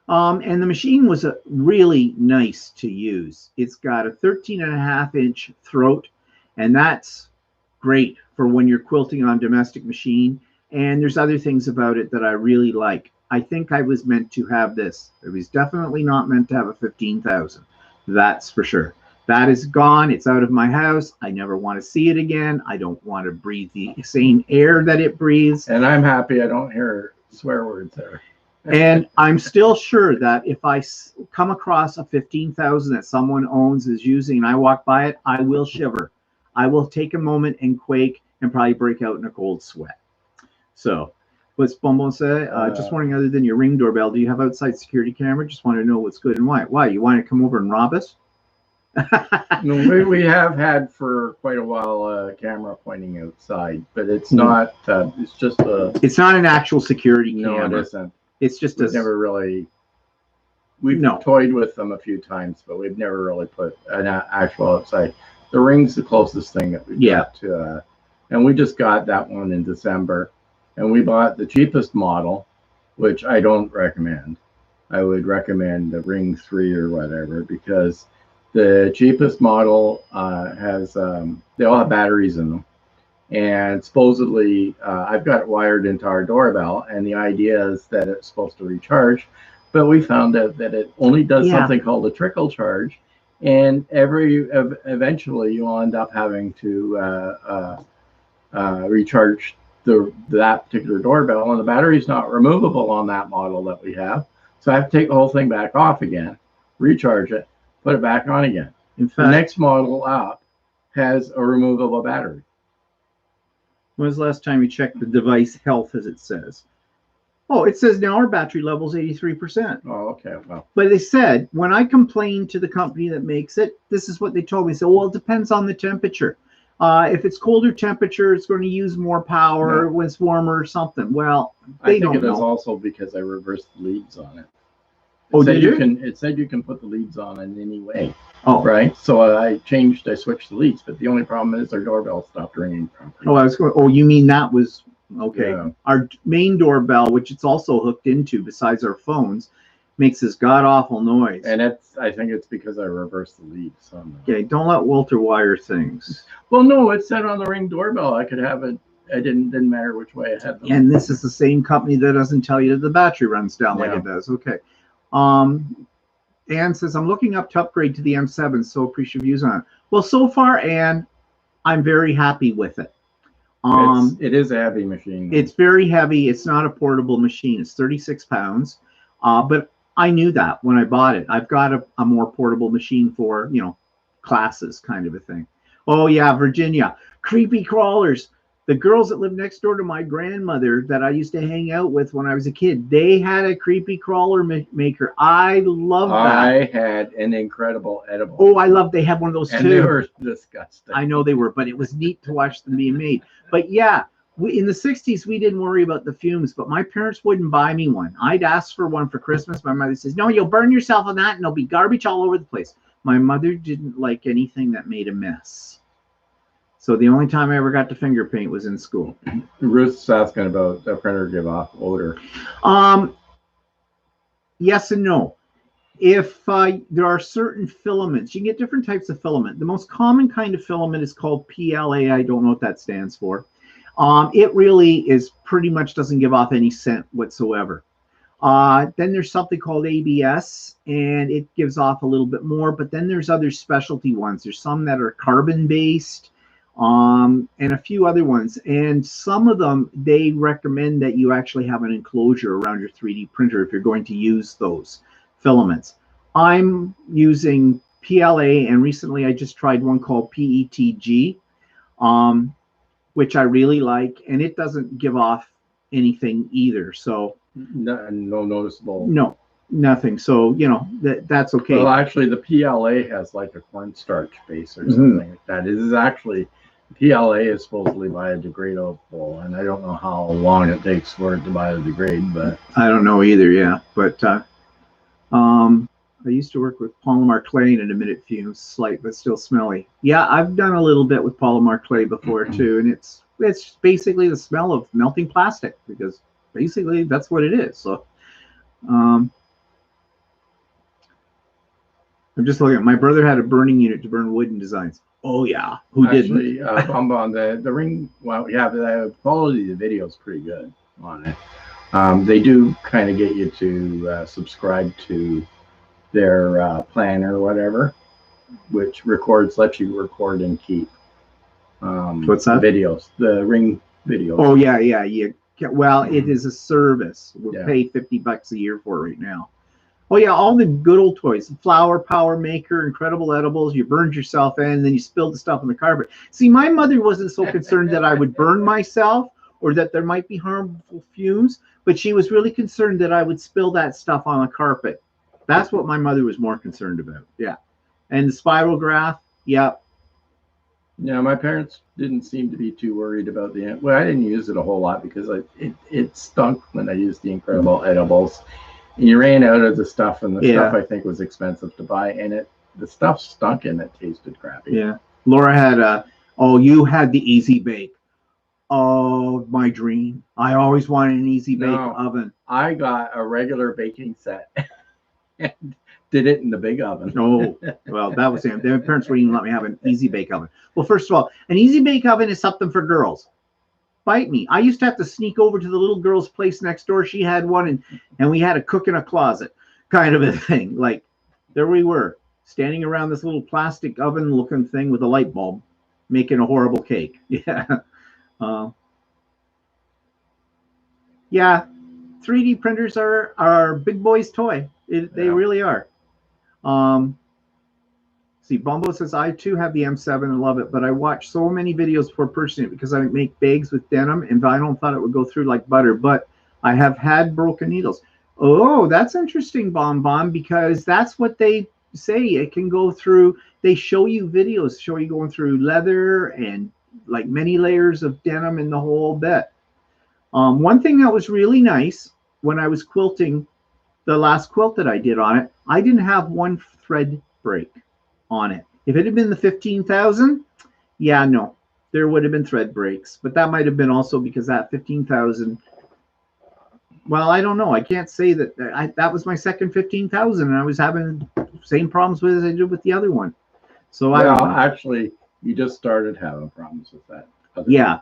Speaker 1: And the machine was really nice to use. It's got a 13.5-inch throat, and that's great for when you're quilting on domestic machine. And there's other things about it that I really like. I think I was meant to have this. It was definitely not meant to have a 15,000. That's for sure. That is gone. It's out of my house. I never want to see it again. I don't want to breathe the same air that it breathes.
Speaker 2: And I'm happy I don't hear swear words there.
Speaker 1: And I'm still sure that if I come across a 15,000 that someone owns is using and I walk by it, I will shiver. I will take a moment and quake and probably break out in a cold sweat. So, what's Bonbon say? Just wondering, other than your Ring doorbell, do you have outside security camera? Just want to know what's good and why. Why? You want to come over and rob us?
Speaker 2: No, we have had for quite a while a camera pointing outside, but it's not. It's just a.
Speaker 1: It's not an actual security camera.
Speaker 2: No, it isn't.
Speaker 1: It's just a.
Speaker 2: Never really. We've toyed with them a few times, but we've never really put an actual outside. The Ring's the closest thing that we've got to, and we just got that one in December, and we bought the cheapest model, which I don't recommend. I would recommend the Ring 3 or whatever, because the cheapest model has they all have batteries in them, and supposedly I've got it wired into our doorbell, and the idea is that it's supposed to recharge, but we found out that it only does something called a trickle charge, and eventually you'll end up having to recharge that particular doorbell, and the battery's not removable on that model that we have, so I have to take the whole thing back off again, recharge it, put it back on again. In fact, the next model up has a removable battery.
Speaker 1: When was the last time you checked the device health, as it says? Oh, it says now our battery level is 83%.
Speaker 2: Oh, okay. Well,
Speaker 1: but they said, when I complained to the company that makes it, this is what they told me. They said, well, it depends on the temperature. If it's colder temperature, it's going to use more power. When it's warmer or something. Well, they don't know. I think
Speaker 2: it is also because I reversed the leads on it. It said you can put the leads on in any way. Oh, right. So I switched the leads, but the only problem is our doorbell stopped ringing properly.
Speaker 1: Oh, I was going. Oh, you mean that was okay? Yeah. Our main doorbell, which it's also hooked into, besides our phones, makes this god awful noise.
Speaker 2: And I think it's because I reversed the leads.
Speaker 1: Okay, don't let Walter wire things.
Speaker 2: Well, no, it said on the Ring doorbell I could have it. It didn't matter which way I had them.
Speaker 1: And this is the same company that doesn't tell you that the battery runs down like it does. Okay. Anne says, I'm looking up to upgrade to the M7, so appreciate views on it. Well, so far, Anne, I'm very happy with it.
Speaker 2: It is a heavy machine.
Speaker 1: It's very heavy. It's not a portable machine. It's 36 pounds. But I knew that when I bought it. I've got a more portable machine for, classes kind of a thing. Oh, yeah, Virginia. Creepy crawlers. The girls that live next door to my grandmother that I used to hang out with when I was a kid, they had a creepy crawler maker. I love that.
Speaker 2: I had an incredible edible.
Speaker 1: Oh, I love they had one of those
Speaker 2: and
Speaker 1: too.
Speaker 2: They were disgusting.
Speaker 1: I know they were, but it was neat to watch them being made. But yeah, in the 60s, we didn't worry about the fumes, but my parents wouldn't buy me one. I'd ask for one for Christmas. My mother says, no, you'll burn yourself on that and there'll be garbage all over the place. My mother didn't like anything that made a mess. So the only time I ever got to finger paint was in school.
Speaker 2: Ruth's asking about the printer give off odor.
Speaker 1: Yes and no. If there are certain filaments, you can get different types of filament. The most common kind of filament is called PLA. I don't know what that stands for. It really is pretty much doesn't give off any scent whatsoever. Then there's something called ABS, and it gives off a little bit more. But then there's other specialty ones. There's some that are carbon-based. And a few other ones, and some of them they recommend that you actually have an enclosure around your 3D printer if you're going to use those filaments. I'm using PLA, and recently I just tried one called PETG, which I really like, and it doesn't give off anything either. So
Speaker 2: no noticeable.
Speaker 1: No, nothing. So that's okay.
Speaker 2: Well, actually, the PLA has like a cornstarch base or something like that. It is actually. PLA is supposedly biodegradable, and I don't know how long it takes for it to biodegrade, but
Speaker 1: I don't know either. Yeah, but I used to work with polymer clay, and it emitted fumes, slight but still smelly. Yeah, I've done a little bit with polymer clay before too, and it's basically the smell of melting plastic, because basically that's what it is. So I'm just looking at my brother had a burning unit to burn wooden designs. Oh yeah, who
Speaker 2: actually,
Speaker 1: didn't?
Speaker 2: on the Ring, well, yeah, the quality of the video is pretty good on it. They do kind of get you to subscribe to their plan or whatever, which lets you record and keep
Speaker 1: what's that?
Speaker 2: Videos, the Ring videos.
Speaker 1: Oh yeah. You Well, it is a service. We're
Speaker 2: Yeah.
Speaker 1: paid $50 a year for it right now. Oh yeah, all the good old toys. Flower Power Maker, Incredible Edibles. You burned yourself in, and then you spilled the stuff on the carpet. See, my mother wasn't so concerned that I would burn myself or that there might be harmful fumes, but she was really concerned that I would spill that stuff on the carpet. That's what my mother was more concerned about. Yeah. And the spiral graph, yeah.
Speaker 2: Yeah, my parents didn't seem to be too worried about the. Well, I didn't use it a whole lot because it stunk when I used the Incredible Edibles. And you ran out of the stuff, and the stuff I think was expensive to buy, and the stuff stunk and it tasted crappy.
Speaker 1: Yeah. Laura had you had the Easy Bake. Oh, my dream. I always wanted an Easy Bake oven.
Speaker 2: I got a regular baking set and did it in the big oven.
Speaker 1: Oh, well, that was him. Their parents wouldn't even let me have an Easy Bake oven. Well, first of all, an Easy Bake oven is something for girls. Bite me. I used to have to sneak over to the little girl's place next door. She had one, and we had a cook in a closet kind of a thing. Like, there we were, standing around this little plastic oven-looking thing with a light bulb, making a horrible cake. Yeah. Yeah, 3D printers are big boys' toy. They really are. See, Bumbo says, I too have the M7 and love it, but I watch so many videos before purchasing it because I make bags with denim and vinyl and thought it would go through like butter, but I have had broken needles. Oh, that's interesting, Bon, because that's what they say. It can go through. They show you videos, show you going through leather and like many layers of denim and the whole bit. One thing that was really nice when I was quilting, the last quilt that I did on it, I didn't have one thread break on it. If it had been the 15,000, yeah, no, there would have been thread breaks, but that might have been also because that 15,000. Well, I don't know. I can't say that. That was my second 15,000, and I was having the same problems with it as I did with the other one. So
Speaker 2: well, actually, you just started having problems with that.
Speaker 1: Yeah.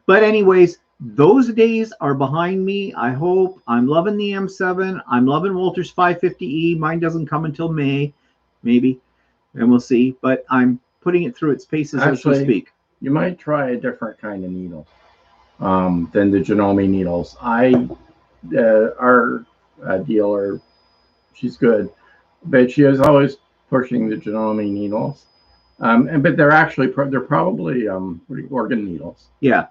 Speaker 1: But anyways, those days are behind me. I hope. I'm loving the M7. I'm loving Walter's 550E. Mine doesn't come until May, maybe, and we'll see. But I'm putting it through its paces as we speak.
Speaker 2: You might try a different kind of needle than the Janome needles. Our dealer, she's good, but she is always pushing the Janome needles. But they're probably organ needles.
Speaker 1: Yeah.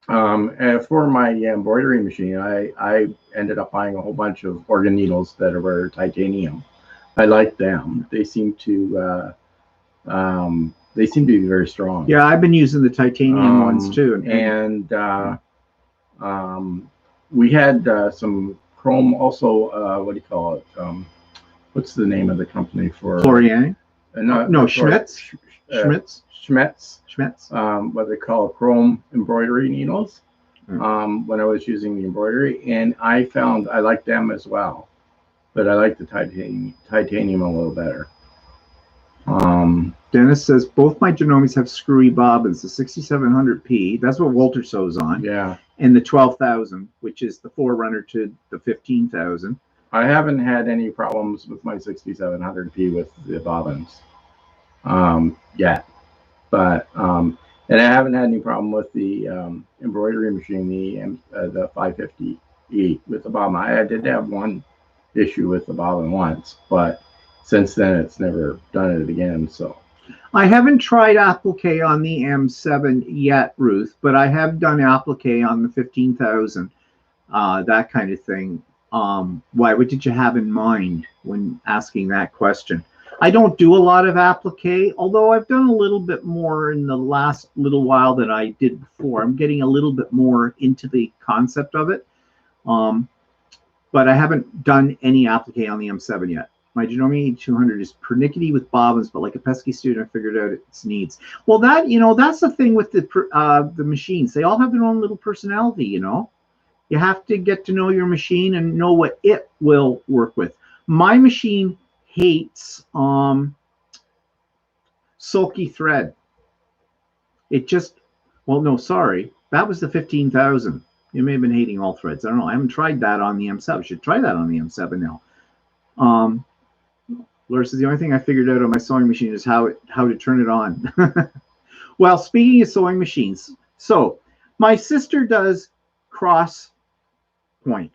Speaker 2: And for my embroidery machine, I ended up buying a whole bunch of organ needles that were titanium. I like them. They seem to be very strong.
Speaker 1: Yeah, I've been using the titanium ones too.
Speaker 2: And we had some chrome also. What do you call it? What's the name of the company for?
Speaker 1: Florian?
Speaker 2: No,
Speaker 1: Schmitz.
Speaker 2: Schmitz. What they call chrome embroidery needles. When I was using the embroidery, and I found I like them as well, but I like the titanium a little better.
Speaker 1: Dennis says both my Janomes have screwy bobbins, the 6700P, that's what Walter sews on.
Speaker 2: Yeah.
Speaker 1: And the 12,000, which is the forerunner to the 15,000.
Speaker 2: I haven't had any problems with my 6700P with the bobbins yet, but and I haven't had any problem with the embroidery machine, the 550E with the bobbin. I did have one issue with the bobbin once, but since then it's never done it again. So
Speaker 1: I haven't tried applique on the M7 yet, Ruth, but I have done applique on the 15,000, that kind of thing. What did you have in mind when asking that question? I don't do a lot of applique, although I've done a little bit more in the last little while than I did before. I'm getting a little bit more into the concept of it, but I haven't done any applique on the M7 yet. My Janome 200 is pernickety with bobbins, but like a pesky student, I figured out its needs. Well, that's the thing with the machines. They all have their own little personality, You have to get to know your machine and know what it will work with. My machine hates sulky thread. It just, well, no, sorry. That was the 15,000. You may have been hating all threads. I don't know. I haven't tried that on the M7. I should try that on the M7 now. Laura says, the only thing I figured out on my sewing machine is how to turn it on. Well, speaking of sewing machines, so My sister does cross point,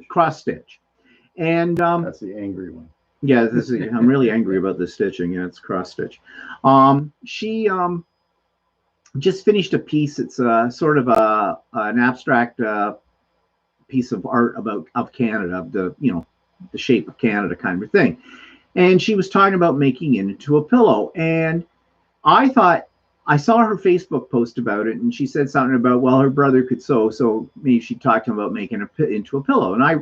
Speaker 1: cross stitch. And
Speaker 2: that's the angry one.
Speaker 1: Yeah, I'm really angry about the stitching. Yeah, it's cross stitch. She just finished a piece. It's sort of an abstract piece of art of Canada, the shape of Canada kind of thing. And she was talking about making it into a pillow. And I thought, I saw her Facebook post about it, and she said something about, well, her brother could sew, so maybe she talked to him about making it into a pillow. And I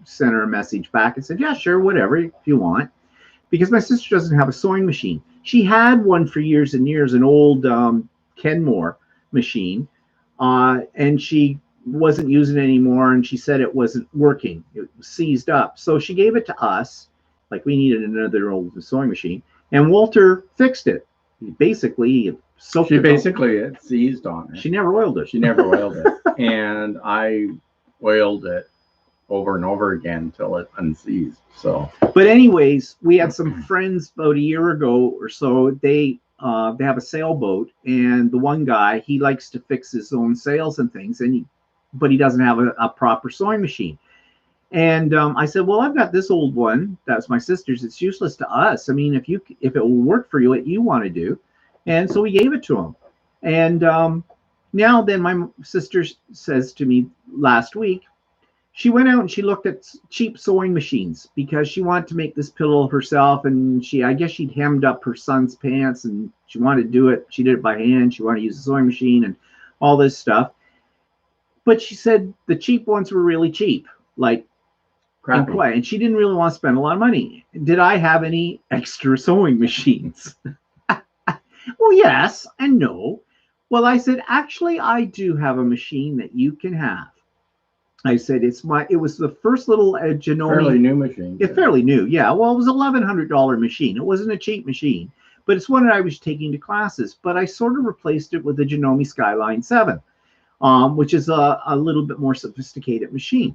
Speaker 1: sent her a message back and said, yeah, sure, whatever, if you want. Because my sister doesn't have a sewing machine. She had one for years and years, an old Kenmore machine, and she wasn't using it anymore, and she said it wasn't working. It was seized up. So she gave it to us, like we needed another old sewing machine, and Walter fixed it. Basically, soaked
Speaker 2: it seized on it.
Speaker 1: She never oiled it.
Speaker 2: She never oiled it. And I oiled it over and over again until it unseized. So,
Speaker 1: but anyways, we had some friends about a year ago or so. They have a sailboat, and the one guy, he likes to fix his own sails and things, but he doesn't have a proper sewing machine. And I said, well, I've got this old one. That's my sister's. It's useless to us. I mean, if it will work for you, what you want to do. And so we gave it to him. And now then my sister says to me last week, she went out and she looked at cheap sewing machines because she wanted to make this pillow herself. And I guess she'd hemmed up her son's pants and she wanted to do it. She did it by hand. She wanted to use a sewing machine and all this stuff. But she said the cheap ones were really cheap, like crappy. And she didn't really want to spend a lot of money. Did I have any extra sewing machines? Well, yes and no. Well, I said, actually, I do have a machine that you can have. I said, it was the first little Janome.
Speaker 2: Fairly new machine.
Speaker 1: It's fairly new, yeah. Well, it was $1,100 machine. It wasn't a cheap machine, but it's one that I was taking to classes. But I sort of replaced it with the Janome Skyline 7, which is a little bit more sophisticated machine.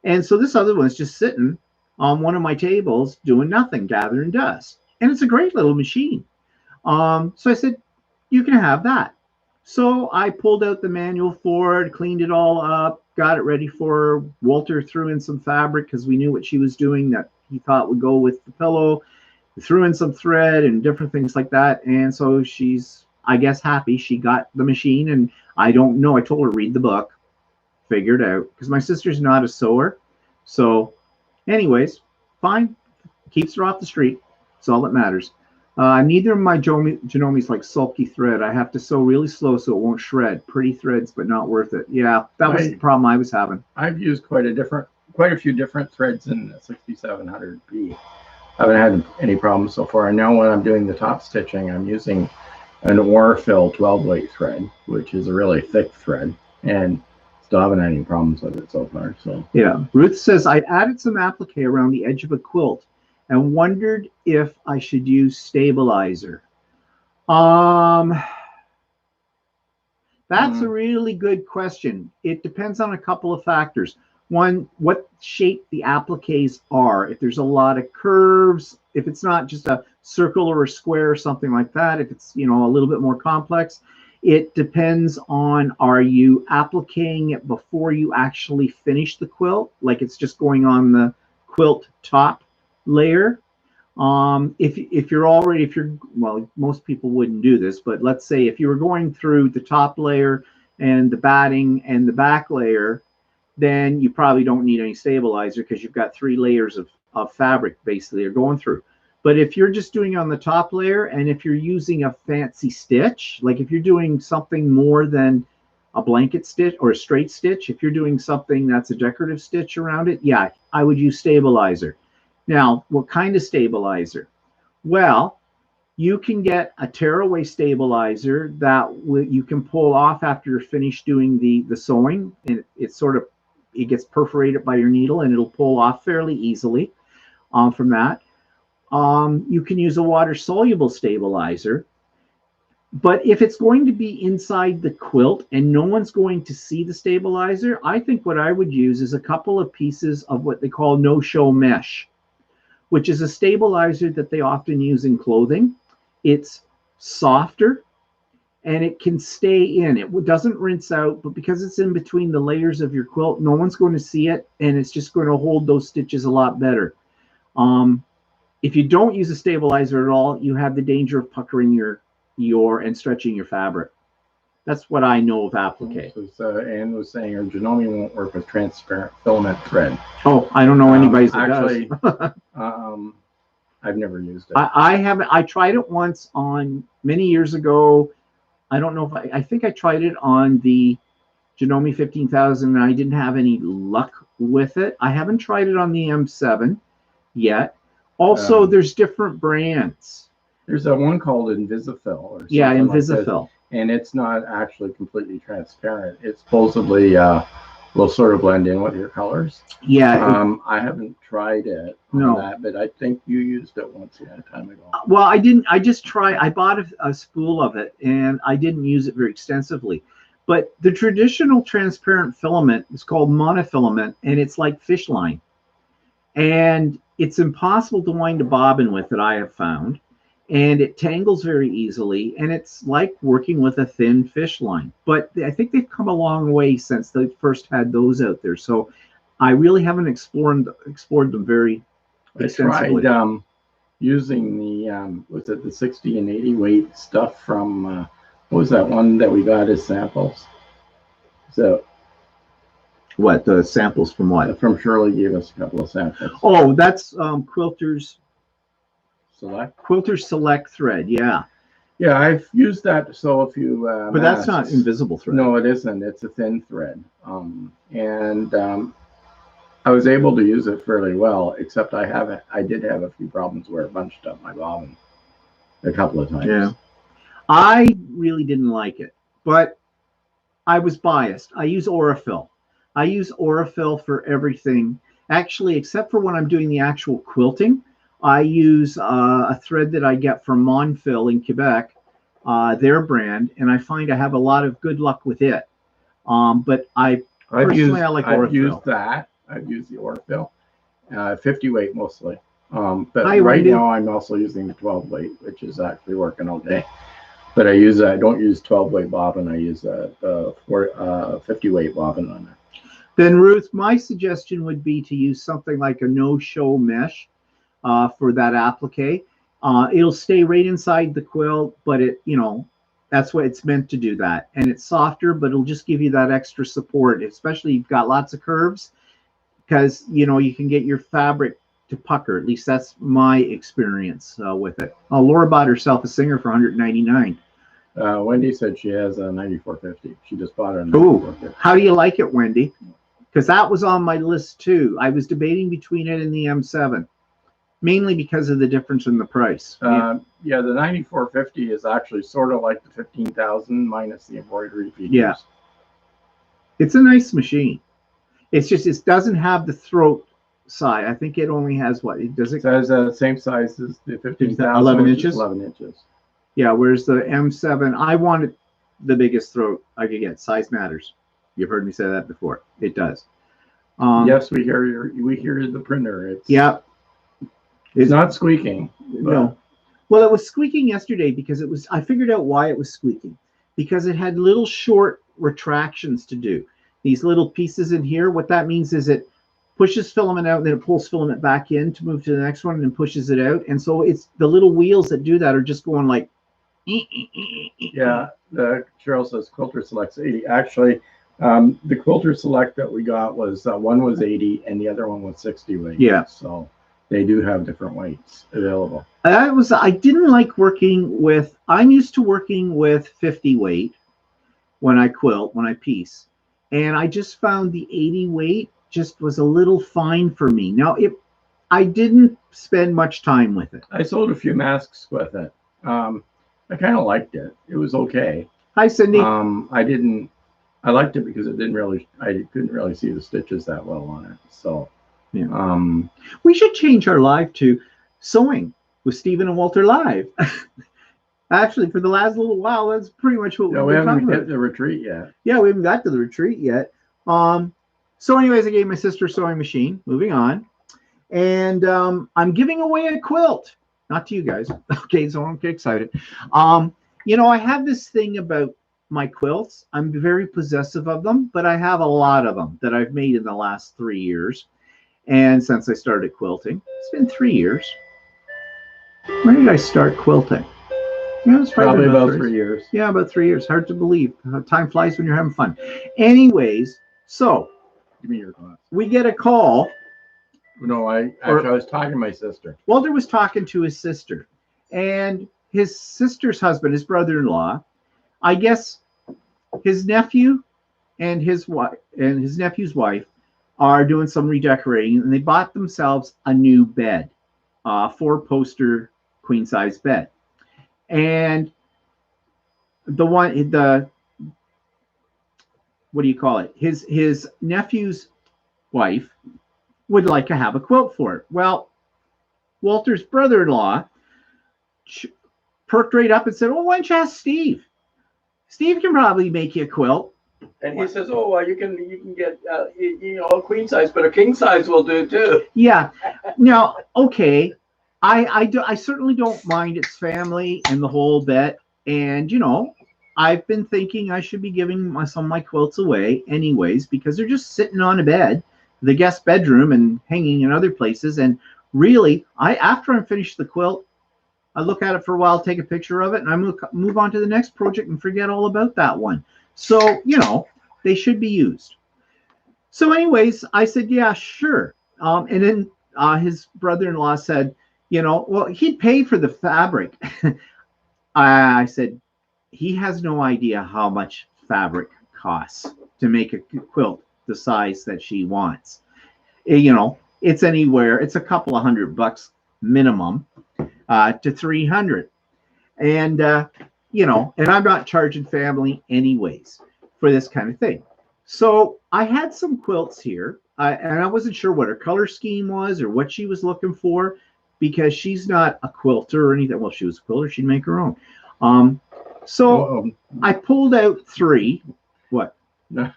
Speaker 1: And so this other one's just sitting on one of my tables doing nothing, gathering dust. And it's a great little machine. So I said, you can have that. So I pulled out the manual for it, cleaned it all up, got it ready for her. Walter threw in some fabric because we knew what she was doing that he thought would go with the pillow. We threw in some thread and different things like that. And so she's, I guess, happy she got the machine. And I don't know. I told her, read the book, figure it out. Because my sister's not a sewer. So anyways, fine. Keeps her off the street. That's all that matters. Neither of my Janome's like sulky thread. I have to sew really slow so it won't shred. Pretty threads, but not worth it. Yeah, that was the problem I was having.
Speaker 2: I've used quite a few different threads in the 6700P. I haven't had any problems so far. And now when I'm doing the top stitching, I'm using an Orfill 12-weight thread, which is a really thick thread, and still haven't had any problems with it so far. So
Speaker 1: yeah, Ruth says I added some applique around the edge of a quilt and wondered if I should use stabilizer. That's a really good question. It depends on a couple of factors. One, what shape the appliques are. If there's a lot of curves, if it's not just a circle or a square or something like that, if it's, you know, a little bit more complex, it depends on, are you appliquing it before you actually finish the quilt? Like it's just going on the quilt top layer. If you're well, most people wouldn't do this, but let's say if you were going through the top layer and the batting and the back layer, then you probably don't need any stabilizer because you've got 3 layers of fabric basically you're going through. But if you're just doing on the top layer, and if you're using a fancy stitch, like if you're doing something more than a blanket stitch or a straight stitch, if you're doing something that's a decorative stitch around it, yeah, I would use stabilizer. Now, what kind of stabilizer? Well, you can get a tearaway stabilizer that you can pull off after you're finished doing the sewing, and it gets perforated by your needle and it'll pull off fairly easily from that. You can use a water-soluble stabilizer, but if it's going to be inside the quilt and no one's going to see the stabilizer, I think what I would use is a couple of pieces of what they call no-show mesh, which is a stabilizer that they often use in clothing. It's softer and it can stay in. It doesn't rinse out, but because it's in between the layers of your quilt, no one's going to see it, and it's just going to hold those stitches a lot better. If you don't use a stabilizer at all, you have the danger of puckering your and stretching your fabric. That's what I know of applique.
Speaker 2: Anne was saying her Janome won't work with transparent filament thread.
Speaker 1: Oh, I don't know anybody's that
Speaker 2: actually,
Speaker 1: does.
Speaker 2: I've never used it.
Speaker 1: I haven't. I tried it once on many years ago. I don't know if I think I tried it on the Janome 15,000, and I didn't have any luck with it. I haven't tried it on the M7 yet. Also, there's different brands.
Speaker 2: There's a one called Invisifil. Or something
Speaker 1: Invisifil.
Speaker 2: Like that, and it's not actually completely transparent. It supposedly will sort of blend in with your colors.
Speaker 1: Yeah.
Speaker 2: I haven't tried it on that, but I think you used it once a time ago.
Speaker 1: Well, I didn't. I just tried. I bought a spool of it, and I didn't use it very extensively. But the traditional transparent filament is called monofilament, and it's like fish line. And it's impossible to wind a bobbin with it, I have found. And it tangles very easily, and it's like working with a thin fish line. But I think they've come a long way since they first had those out there. So I really haven't explored them very extensively.
Speaker 2: I tried using the was it the 60 and 80 weight stuff from what was that one that we got as samples? So
Speaker 1: what, the samples from what?
Speaker 2: From Shirley gave us a couple of samples.
Speaker 1: Oh, that's Quilter's
Speaker 2: Select.
Speaker 1: Quilter Select thread, yeah.
Speaker 2: Yeah, I've used that to sew a few
Speaker 1: but that's not invisible thread.
Speaker 2: No, it isn't. It's a thin thread. I was able to use it fairly well, except I did have a few problems where it bunched up my bobbin a couple of times.
Speaker 1: Yeah. I really didn't like it, but I was biased. I use Aurifil. I use Aurifil for everything, actually, except for when I'm doing the actual quilting. I use a thread that I get from Monfil in Quebec, their brand, and I find I have a lot of good luck with it. But I like Aurifil.
Speaker 2: I've used that. I've used the Aurifil, 50 weight mostly. But right now I'm also using the 12 weight, which is actually working all day. But I don't use 12 weight bobbin. I use a 50 weight bobbin on it.
Speaker 1: Then Ruth, my suggestion would be to use something like a no-show mesh for that applique. It'll stay right inside the quilt, but that's what it's meant to do that. And it's softer, but it'll just give you that extra support, especially if you've got lots of curves, because you can get your fabric to pucker. At least that's my experience with it. Laura bought herself a Singer for $199.
Speaker 2: Wendy said she has a 9450. She just bought a 9450.
Speaker 1: Ooh, how do you like it, Wendy? Because that was on my list too. I was debating between it and the M7, mainly because of the difference in the price.
Speaker 2: Yeah, the 9450 is actually sort of like the 15,000 minus the embroidery features.
Speaker 1: Yeah, it's a nice machine. It's just it doesn't have the throat side. I think it only has what? It has
Speaker 2: the same size as the 15,000.
Speaker 1: 11 inches.
Speaker 2: 11 inches.
Speaker 1: Yeah, whereas the M7, I wanted the biggest throat I could get. Size matters. You've heard me say that before. It does.
Speaker 2: Yes, we hear the printer. It's not squeaking.
Speaker 1: No. Well, it was squeaking yesterday because I figured out why it was squeaking. Because it had little short retractions to do. These little pieces in here, what that means is it pushes filament out and then it pulls filament back in to move to the next one and then pushes it out. And so it's the little wheels that do that are just going like.
Speaker 2: Yeah, Cheryl says Quilter Select's 80. Actually, the Quilter Select that we got was one was 80 and the other one was 60 weight.
Speaker 1: Yeah.
Speaker 2: So they do have different weights available.
Speaker 1: I didn't like working with. I'm used to working with 50 weight when I piece, and I just found the 80 weight just was a little fine for me. Now I didn't spend much time with it.
Speaker 2: I sold a few masks with it. I kind of liked it. It was okay.
Speaker 1: Hi, Cindy.
Speaker 2: I liked it because I couldn't really see the stitches that well on it. So
Speaker 1: yeah. We should change our live to sewing with Stephen and Walter live. Actually, for the last little while, that's pretty much what
Speaker 2: we haven't hit the retreat yet.
Speaker 1: Yeah, we haven't got to the retreat yet. So anyways, I gave my sister a sewing machine. Moving on. And I'm giving away a quilt. Not to you guys. Okay, so I'm excited. You know, I have this thing about my quilts. I'm very possessive of them, but I have a lot of them that I've made in the last 3 years. And since I started quilting, it's been 3 years. When did I start quilting? Yeah, it's
Speaker 2: Probably about 3 years.
Speaker 1: Yeah, about 3 years. Hard to believe. Time flies when you're having fun. Anyways, so
Speaker 2: Give me your glass.
Speaker 1: we get a call.
Speaker 2: No, I was talking to my sister.
Speaker 1: Walter was talking to his sister, and his sister's husband, his brother-in-law, I guess his nephew and his wife and his nephew's wife are doing some redecorating, and they bought themselves a new bed, a 4-poster queen size bed. And the what do you call it? His nephew's wife would like to have a quilt for it. Well, Walter's brother-in-law perked right up and said, "Oh, why don't you ask Steve? Steve can probably make you a quilt."
Speaker 2: And he says, "Oh, well, you can get a queen size, but a king size will do too."
Speaker 1: Yeah. Now, okay, I certainly don't mind its family and the whole bit, and I've been thinking I should be giving some of my quilts away anyways because they're just sitting on a bed, the guest bedroom, and hanging in other places. And really, after I'm finished the quilt, I look at it for a while, take a picture of it, and I move on to the next project and forget all about that one. So, they should be used. So anyways, I said, yeah, sure. And then his brother-in-law said, well, he'd pay for the fabric. I said, he has no idea how much fabric costs to make a quilt the size that she wants. It's anywhere, it's a couple of $100 minimum to 300. And, and I'm not charging family anyways for this kind of thing. So I had some quilts here, and I wasn't sure what her color scheme was or what she was looking for because she's not a quilter or anything. Well, she was a quilter, she'd make her own. So I pulled out 3. What?
Speaker 2: No.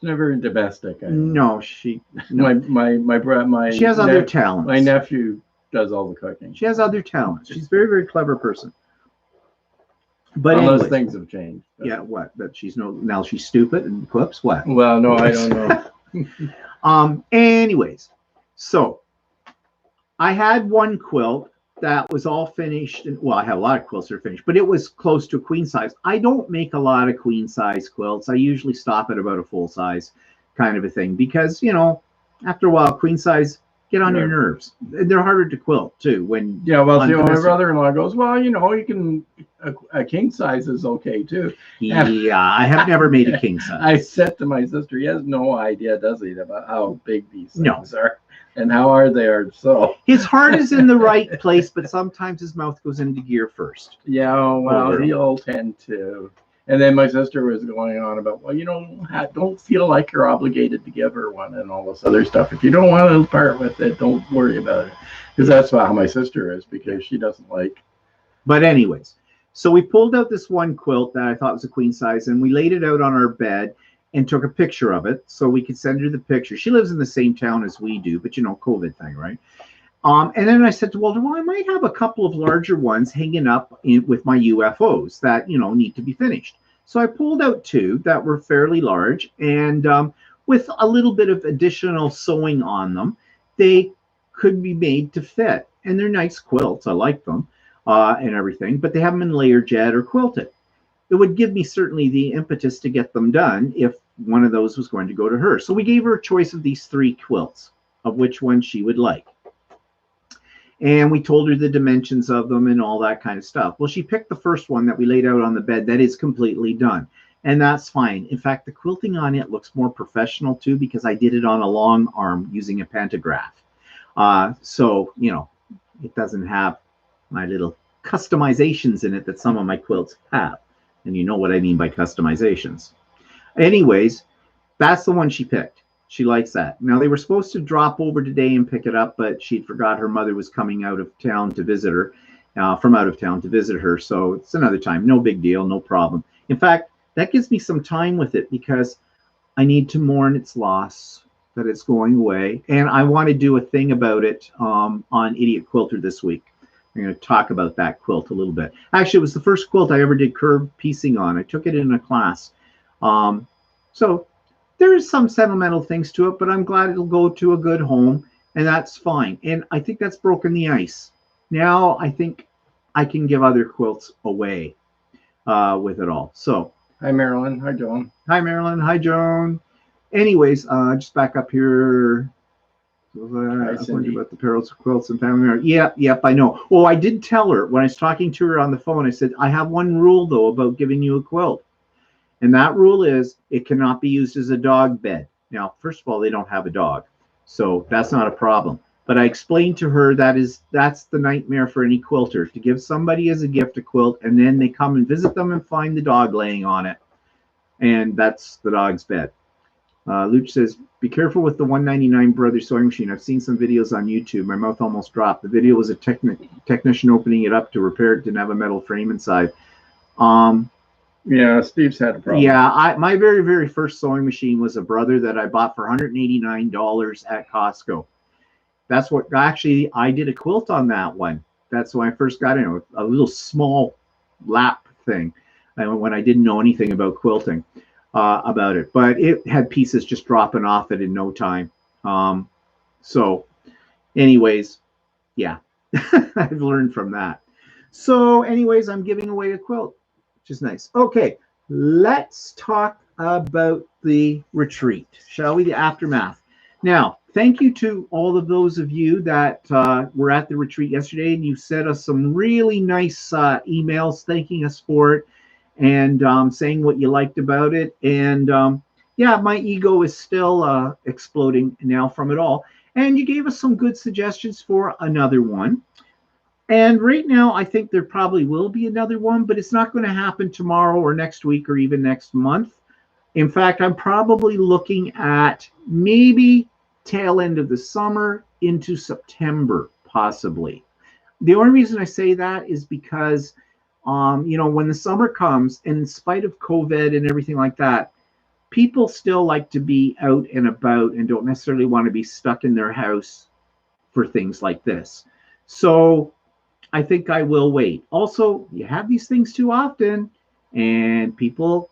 Speaker 2: Never domestic.
Speaker 1: No.
Speaker 2: She has
Speaker 1: other talents.
Speaker 2: My nephew does all the cooking.
Speaker 1: She has other talents. She's a very, very clever person. But
Speaker 2: all those things have changed.
Speaker 1: But. Yeah, what? That now she's stupid and whoops, what?
Speaker 2: Well, no, I don't know.
Speaker 1: Anyways, so I had one quilt that was all finished, and well, I have a lot of quilts that are finished, but it was close to a queen size. I don't make a lot of queen size quilts. I usually stop at about a full size kind of a thing because after a while, queen size get on your nerves. They're harder to quilt too.
Speaker 2: My brother-in-law goes, well, you can a king size is okay too.
Speaker 1: Yeah, I have never made a king size.
Speaker 2: I said to my sister, he has no idea, does he, about how big these things are and how hard they are. So
Speaker 1: his heart is in the right place, but sometimes his mouth goes into gear first.
Speaker 2: Yeah, well, he'll tend to. And then my sister was going on about, well, don't feel like you're obligated to give her one and all this other stuff. If you don't want to part with it, don't worry about it. Because that's how my sister is, because she doesn't like.
Speaker 1: But anyways, so we pulled out this one quilt that I thought was a queen size, and we laid it out on our bed and took a picture of it so we could send her the picture. She lives in the same town as we do, but COVID thing, right? And then I said to Walter, well, I might have a couple of larger ones hanging up with my UFOs that, need to be finished. So I pulled out 2 that were fairly large, and with a little bit of additional sewing on them, they could be made to fit. And they're nice quilts. I like them and everything, but they haven't been layered yet or quilted. It would give me certainly the impetus to get them done if one of those was going to go to her. So we gave her a choice of these 3 quilts, of which one she would like. And we told her the dimensions of them and all that kind of stuff. Well, she picked the first one that we laid out on the bed that is completely done. And that's fine. In fact, the quilting on it looks more professional too because I did it on a long arm using a pantograph. So, it doesn't have my little customizations in it that some of my quilts have. And you know what I mean by customizations. Anyways, that's the one she picked. She likes that. Now, they were supposed to drop over today and pick it up, but she forgot her mother was coming out of town to visit her, from out of town to visit her. So it's another time. No big deal. No problem. In fact, that gives me some time with it because I need to mourn its loss, that it's going away. And I want to do a thing about it on Idiot Quilter this week. I'm going to talk about that quilt a little bit. Actually, it was the first quilt I ever did curved piecing on. I took it in a class. So there is some sentimental things to it, but I'm glad it'll go to a good home, and that's fine. And I think that's broken the ice. Now I think I can give other quilts away with it all. So
Speaker 2: Hi, Marilyn. Hi, Joan.
Speaker 1: hi, Marilyn. Hi, Joan. Anyways, just back up here. I wondered about the perils of quilts and family members. Yep, I know. Oh, I did tell her when I was talking to her on the phone, I said, I have one rule, though, about giving you a quilt. And that rule is it cannot be used as a dog bed. Now, first of all, they don't have a dog, so that's not a problem. But I explained to her that's the nightmare for any quilter, to give somebody as a gift a quilt, and then they come and visit them and find the dog laying on it. And that's the dog's bed. Luch says, be careful with the 199 Brothers sewing machine. I've seen some videos on YouTube. My mouth almost dropped. The video was a technician opening it up to repair it. Didn't have a metal frame inside.
Speaker 2: Yeah, Steve's had a problem.
Speaker 1: Yeah, my very, very first sewing machine was a Brother that I bought for $189 at Costco. That's what, actually, I did a quilt on that one. That's when I first got it, a little small lap thing, when I didn't know anything about quilting. About it, but it had pieces just dropping off it in no time. So anyways, yeah, I've learned from that. So anyways, I'm giving away a quilt, which is nice. Okay, let's talk about the retreat, shall we? The aftermath. Now, thank you to all of those of you that were at the retreat yesterday, and you sent us some really nice emails thanking us for it, and saying what you liked about it. And yeah, my ego is still exploding now from it all. And you gave us some good suggestions for another one. And right now, I think there probably will be another one, but it's not going to happen tomorrow or next week or even next month. In fact, I'm probably looking at maybe tail end of the summer into September, possibly. The only reason I say that is because when the summer comes, and in spite of COVID and everything like that, people still like to be out and about and don't necessarily want to be stuck in their house for things like this. So I think I will wait. Also, you have these things too often, and people,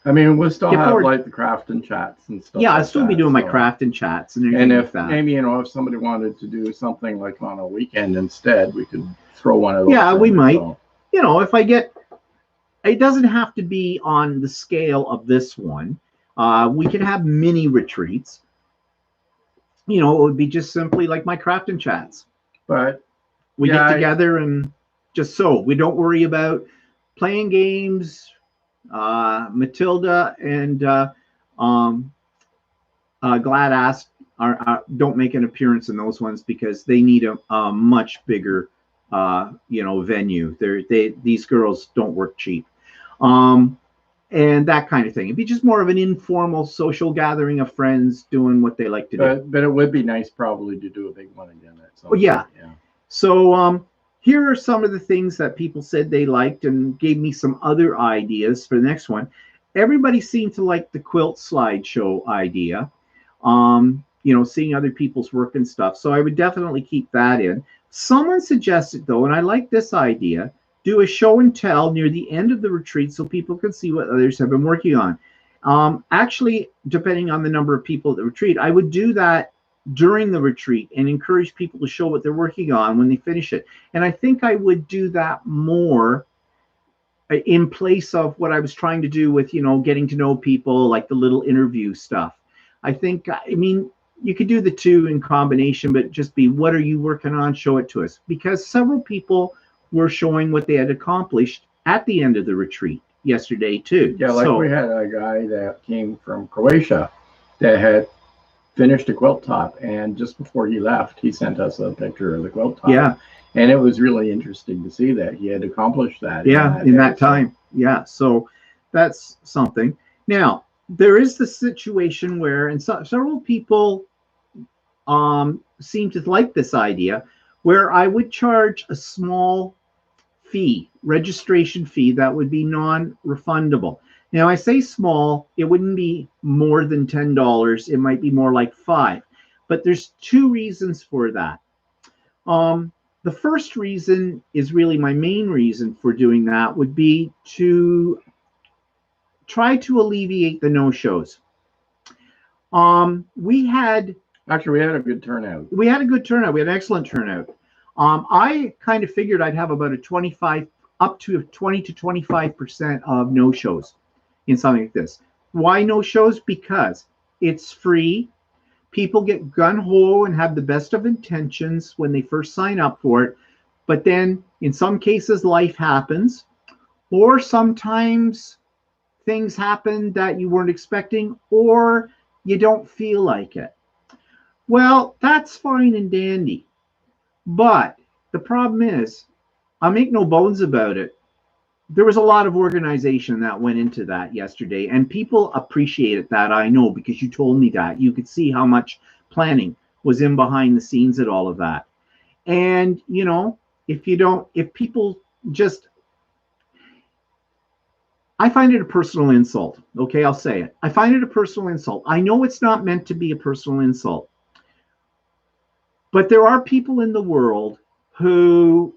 Speaker 2: I mean, we'll still have
Speaker 1: bored.
Speaker 2: like the craft and chats and stuff.
Speaker 1: Yeah,
Speaker 2: like
Speaker 1: I'll still be doing my craft and chats and everything like that.
Speaker 2: Maybe, if somebody wanted to do something like on a weekend instead, we could throw one of those.
Speaker 1: Yeah, we might.
Speaker 2: So.
Speaker 1: If I get, it doesn't have to be on the scale of this one. We can have mini retreats. It would be just simply like my craft and chats.
Speaker 2: But
Speaker 1: we get together and just so we don't worry about playing games. Matilda and Glad asked don't make an appearance in those ones because they need a much bigger venue. These girls don't work cheap, and that kind of thing. It'd be just more of an informal social gathering of friends doing what they like to do.
Speaker 2: But it would be nice probably to do a big one again at some point.
Speaker 1: Yeah. So here are some of the things that people said they liked and gave me some other ideas for the next one. Everybody seemed to like the quilt slideshow idea, seeing other people's work and stuff. So I would definitely keep that in. Someone suggested, though, and I like this idea, do a show and tell near the end of the retreat so people can see what others have been working on. Actually, depending on the number of people at the retreat, I would do that during the retreat and encourage people to show what they're working on when they finish it. And I think I would do that more in place of what I was trying to do with, getting to know people, like the little interview stuff. I mean, you could do the two in combination, but just be, what are you working on? Show it to us. Because several people were showing what they had accomplished at the end of the retreat yesterday too.
Speaker 2: Yeah, we had a guy that came from Croatia that had finished a quilt top, and just before he left, he sent us a picture of the quilt top.
Speaker 1: Yeah,
Speaker 2: and it was really interesting to see that he had accomplished that.
Speaker 1: Yeah, in that time. Yeah, so that's something. Now there is the situation where, and several people seem to like this idea, where I would charge a small fee, registration fee that would be non-refundable. Now, I say small, it wouldn't be more than $10. It might be more like $5. But there's two reasons for that. The first reason is really my main reason for doing that would be to try to alleviate the no-shows. We had
Speaker 2: a good turnout.
Speaker 1: We had a good turnout. We had an excellent turnout. I kind of figured I'd have about a 25 up to 20 to 25% of no-shows in something like this. Why no-shows? Because it's free. People get gun-ho and have the best of intentions when they first sign up for it. But then in some cases, life happens, or sometimes things happen that you weren't expecting, or you don't feel like it. Well, that's fine and dandy. But the problem is, I'll make no bones about it, there was a lot of organization that went into that yesterday, and people appreciated that. I know, because you told me that. You could see how much planning was in behind the scenes at all of that. And, you know, if people just, I find it a personal insult. Okay, I'll say it. I find it a personal insult. I know it's not meant to be a personal insult. But there are people in the world who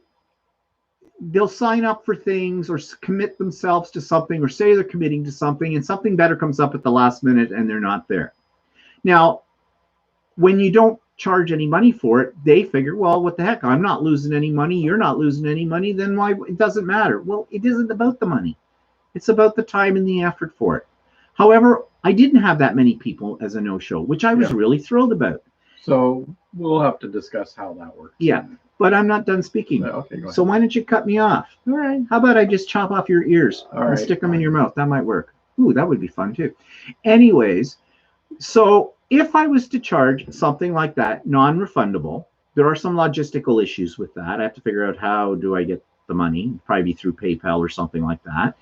Speaker 1: they'll sign up for things or commit themselves to something or say they're committing to something, and something better comes up at the last minute and they're not there. Now, when you don't charge any money for it, they figure, well, what the heck? I'm not losing any money. You're not losing any money. Then why? It doesn't matter. Well, it isn't about the money. It's about the time and the effort for it. However, I didn't have that many people as a no-show, which I was really thrilled about.
Speaker 2: So we'll have to discuss how that works.
Speaker 1: Yeah, but I'm not done speaking.
Speaker 2: Okay, go ahead.
Speaker 1: So why don't you cut me off?
Speaker 2: All right.
Speaker 1: How about I just chop off your ears and stick them in your mouth? That might work. Ooh, that would be fun too. Anyways, so if I was to charge something like that, non-refundable, there are some logistical issues with that. I have to figure out how do I get the money, probably be through PayPal or something like that.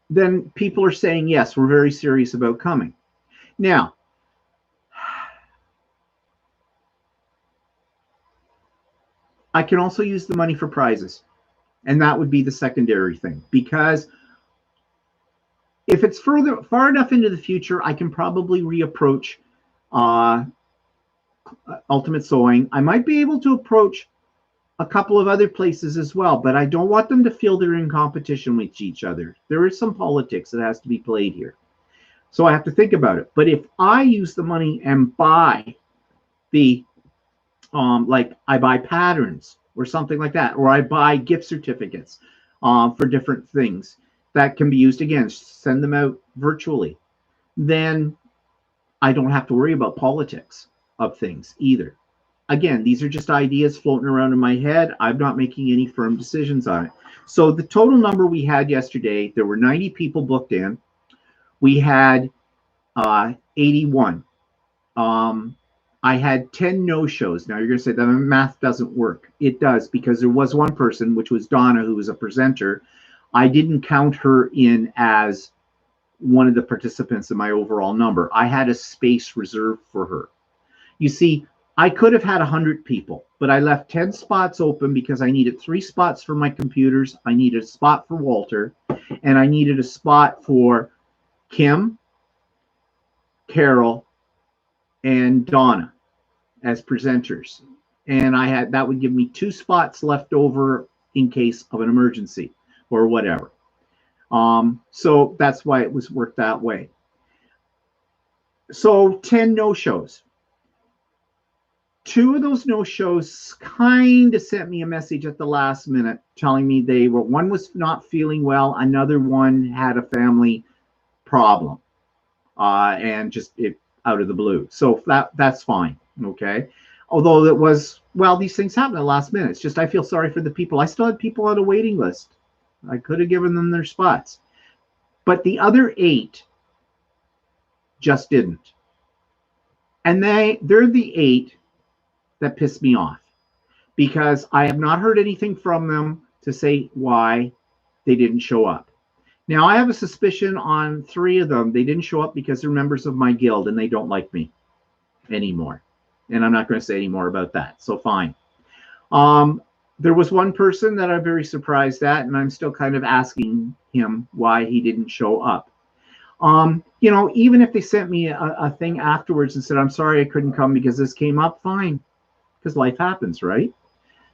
Speaker 1: Then people are saying, yes, we're very serious about coming. Now, I can also use the money for prizes. And that would be the secondary thing. Because if it's far enough into the future, I can probably reapproach Ultimate Sewing. I might be able to approach a couple of other places as well, but I don't want them to feel they're in competition with each other. There is some politics that has to be played here. So I have to think about it. But if I use the money and buy the, like I buy patterns or something like that, or I buy gift certificates for different things that can be used, again, send them out virtually, then I don't have to worry about politics of things either. Again, these are just ideas floating around in my head. I'm not making any firm decisions on it. So the total number we had yesterday, there were 90 people booked in. We had 81. I had 10 no-shows. Now you're going to say that math doesn't work. It does, because there was one person, which was Donna, who was a presenter. I didn't count her in as one of the participants in my overall number. I had a space reserved for her. You see, I could have had 100 people, but I left 10 spots open because I needed 3 spots for my computers. I needed a spot for Walter, and I needed a spot for Kim, Carol, and Donna as presenters. And that would give me 2 spots left over in case of an emergency or whatever. So that's why it was worked that way. So 10 no-shows. 2 of those no-shows kind of sent me a message at the last minute telling me one was not feeling well, another one had a family problem, and just out of the blue. So that's fine, okay? Although it was, well, these things happen at the last minute. It's just I feel sorry for the people. I still had people on a waiting list. I could have given them their spots. But the other 8 just didn't. And they're the 8 that pissed me off, because I have not heard anything from them to say why they didn't show up. Now, I have a suspicion on 3 of them. They didn't show up because they're members of my guild and they don't like me anymore. And I'm not going to say any more about that. So fine. There was one person that I'm very surprised at, and I'm still kind of asking him why he didn't show up. You know, even if they sent me a thing afterwards and said, I'm sorry I couldn't come because this came up, fine. because life happens, right?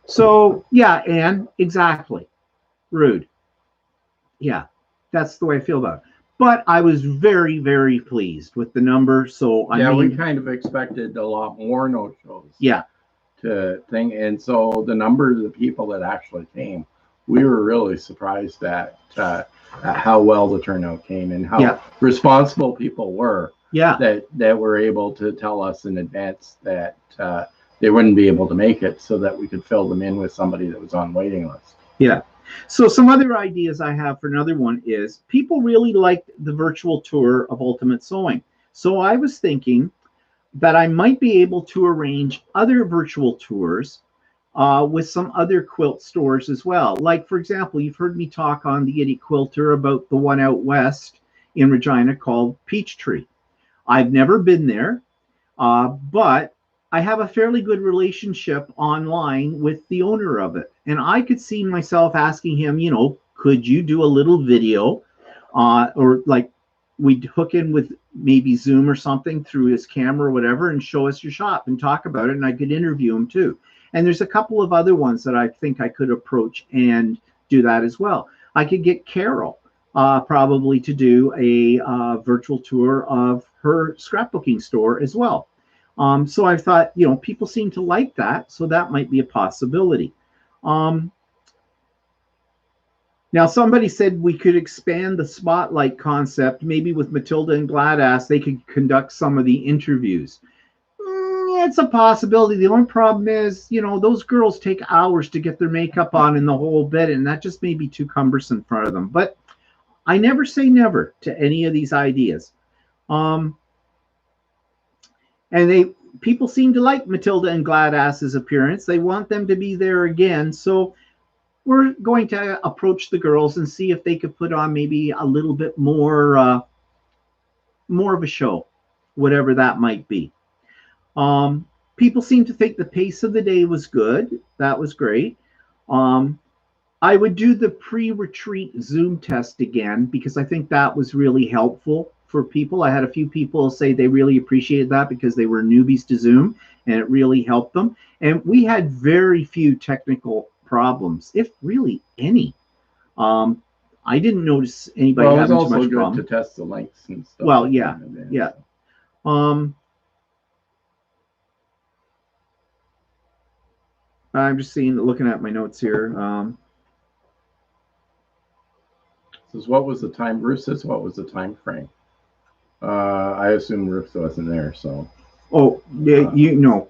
Speaker 1: So yeah, Anne, exactly. Rude. Yeah, that's the way I feel about it. But I was very, very pleased with the number. So I
Speaker 2: Yeah, we
Speaker 1: mean,
Speaker 2: kind of expected a lot more no shows
Speaker 1: yeah,
Speaker 2: to thing, and so the number of the people that actually came, we were really surprised at how well the turnout came and how
Speaker 1: yeah,
Speaker 2: responsible people were
Speaker 1: yeah,
Speaker 2: that were able to tell us in advance that they wouldn't be able to make it, so that we could fill them in with somebody that was on waiting list.
Speaker 1: yeah. So some other ideas I have for another one is people really liked the virtual tour of Ultimate Sewing. So I was thinking that I might be able to arrange other virtual tours with some other quilt stores as well. Like, for example, you've heard me talk on the Idiot Quilter about the one out west in Regina called Peachtree. I've never been there, but I have a fairly good relationship online with the owner of it. And I could see myself asking him, could you do a little video or like we'd hook in with maybe Zoom or something through his camera or whatever and show us your shop and talk about it. And I could interview him too. And there's a couple of other ones that I think I could approach and do that as well. I could get Carol probably to do a virtual tour of her scrapbooking store as well. So I thought, people seem to like that, so that might be a possibility. Um, Now, somebody said we could expand the spotlight concept, maybe with Matilda and Gladass, they could conduct some of the interviews. Yeah, it's a possibility. The only problem is, those girls take hours to get their makeup on in the whole bit, and that just may be too cumbersome for them. But I never say never to any of these ideas. And people seem to like Matilda and Gladass's appearance. They want them to be there again. So we're going to approach the girls and see if they could put on maybe a little bit more of a show, whatever that might be. People seem to think the pace of the day was good. That was great. I would do the pre-retreat Zoom test again because I think that was really helpful for people. I had a few people say they really appreciated that because they were newbies to Zoom and it really helped them. And we had very few technical problems, if really any. I didn't notice anybody having too much problem.
Speaker 2: It was also good to test the links and stuff.
Speaker 1: Well, yeah, yeah. I'm just looking at my notes here.
Speaker 2: Says, what was the time? Ruth says, what was the time frame? I assume Ruth wasn't there, so.
Speaker 1: Oh, yeah,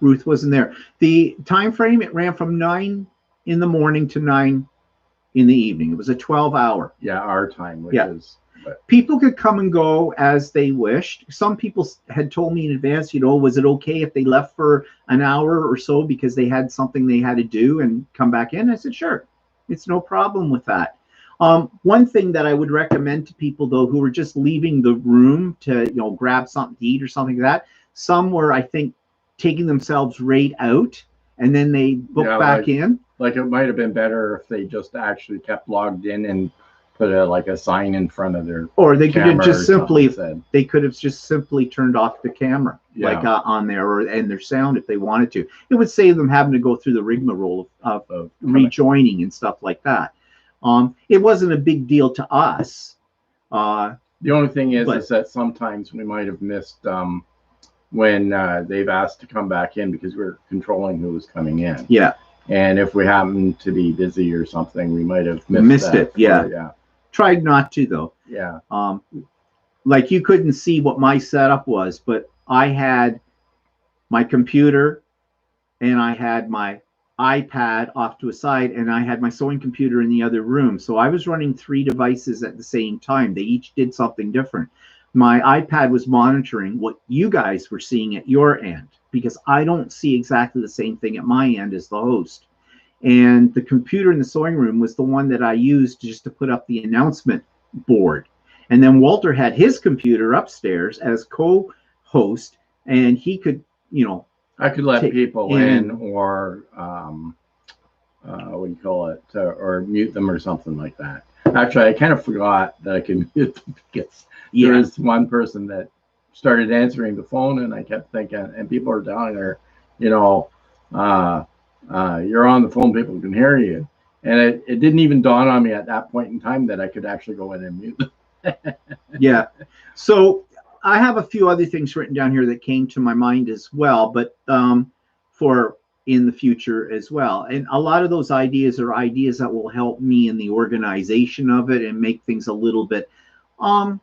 Speaker 1: Ruth wasn't there. The time frame, it ran from 9 in the morning to 9 in the evening. It was a 12-hour.
Speaker 2: Yeah, our time, which is. But
Speaker 1: people could come and go as they wished. Some people had told me in advance, was it okay if they left for an hour or so because they had something they had to do and come back in? I said, sure, it's no problem with that. One thing that I would recommend to people, though, who are just leaving the room to, grab something to eat or something like that, some were, I think, taking themselves right out and then they book back in.
Speaker 2: Like it might have been better if they just actually kept logged in and put a sign in front of their
Speaker 1: or they could have just simply turned off the camera on there and their sound if they wanted to. It would save them having to go through the rigmarole of rejoining and stuff like that. It wasn't a big deal to us.
Speaker 2: The only thing is that sometimes we might have missed when they've asked to come back in because we're controlling who was coming in.
Speaker 1: Yeah.
Speaker 2: And if we happen to be busy or something, we might have missed
Speaker 1: it. Yeah. Tried not to, though.
Speaker 2: Yeah.
Speaker 1: Like you couldn't see what my setup was, but I had my computer and I had my iPad off to a side and I had my sewing computer in the other room. So I was running 3 devices at the same time. They each did something different. My iPad was monitoring what you guys were seeing at your end because I don't see exactly the same thing at my end as the host. And the computer in the sewing room was the one that I used just to put up the announcement board. And then Walter had his computer upstairs as co-host and he could,
Speaker 2: I could let people in or what do you call it, or mute them or something like that. Actually, I kind of forgot that I could mute them because there was one person that started answering the phone and I kept thinking, and people are down there, You're on the phone, people can hear you. And it didn't even dawn on me at that point in time that I could actually go in and mute them.
Speaker 1: Yeah. So I have a few other things written down here that came to my mind as well, but for in the future as well. And a lot of those ideas are ideas that will help me in the organization of it and make things a little bit um,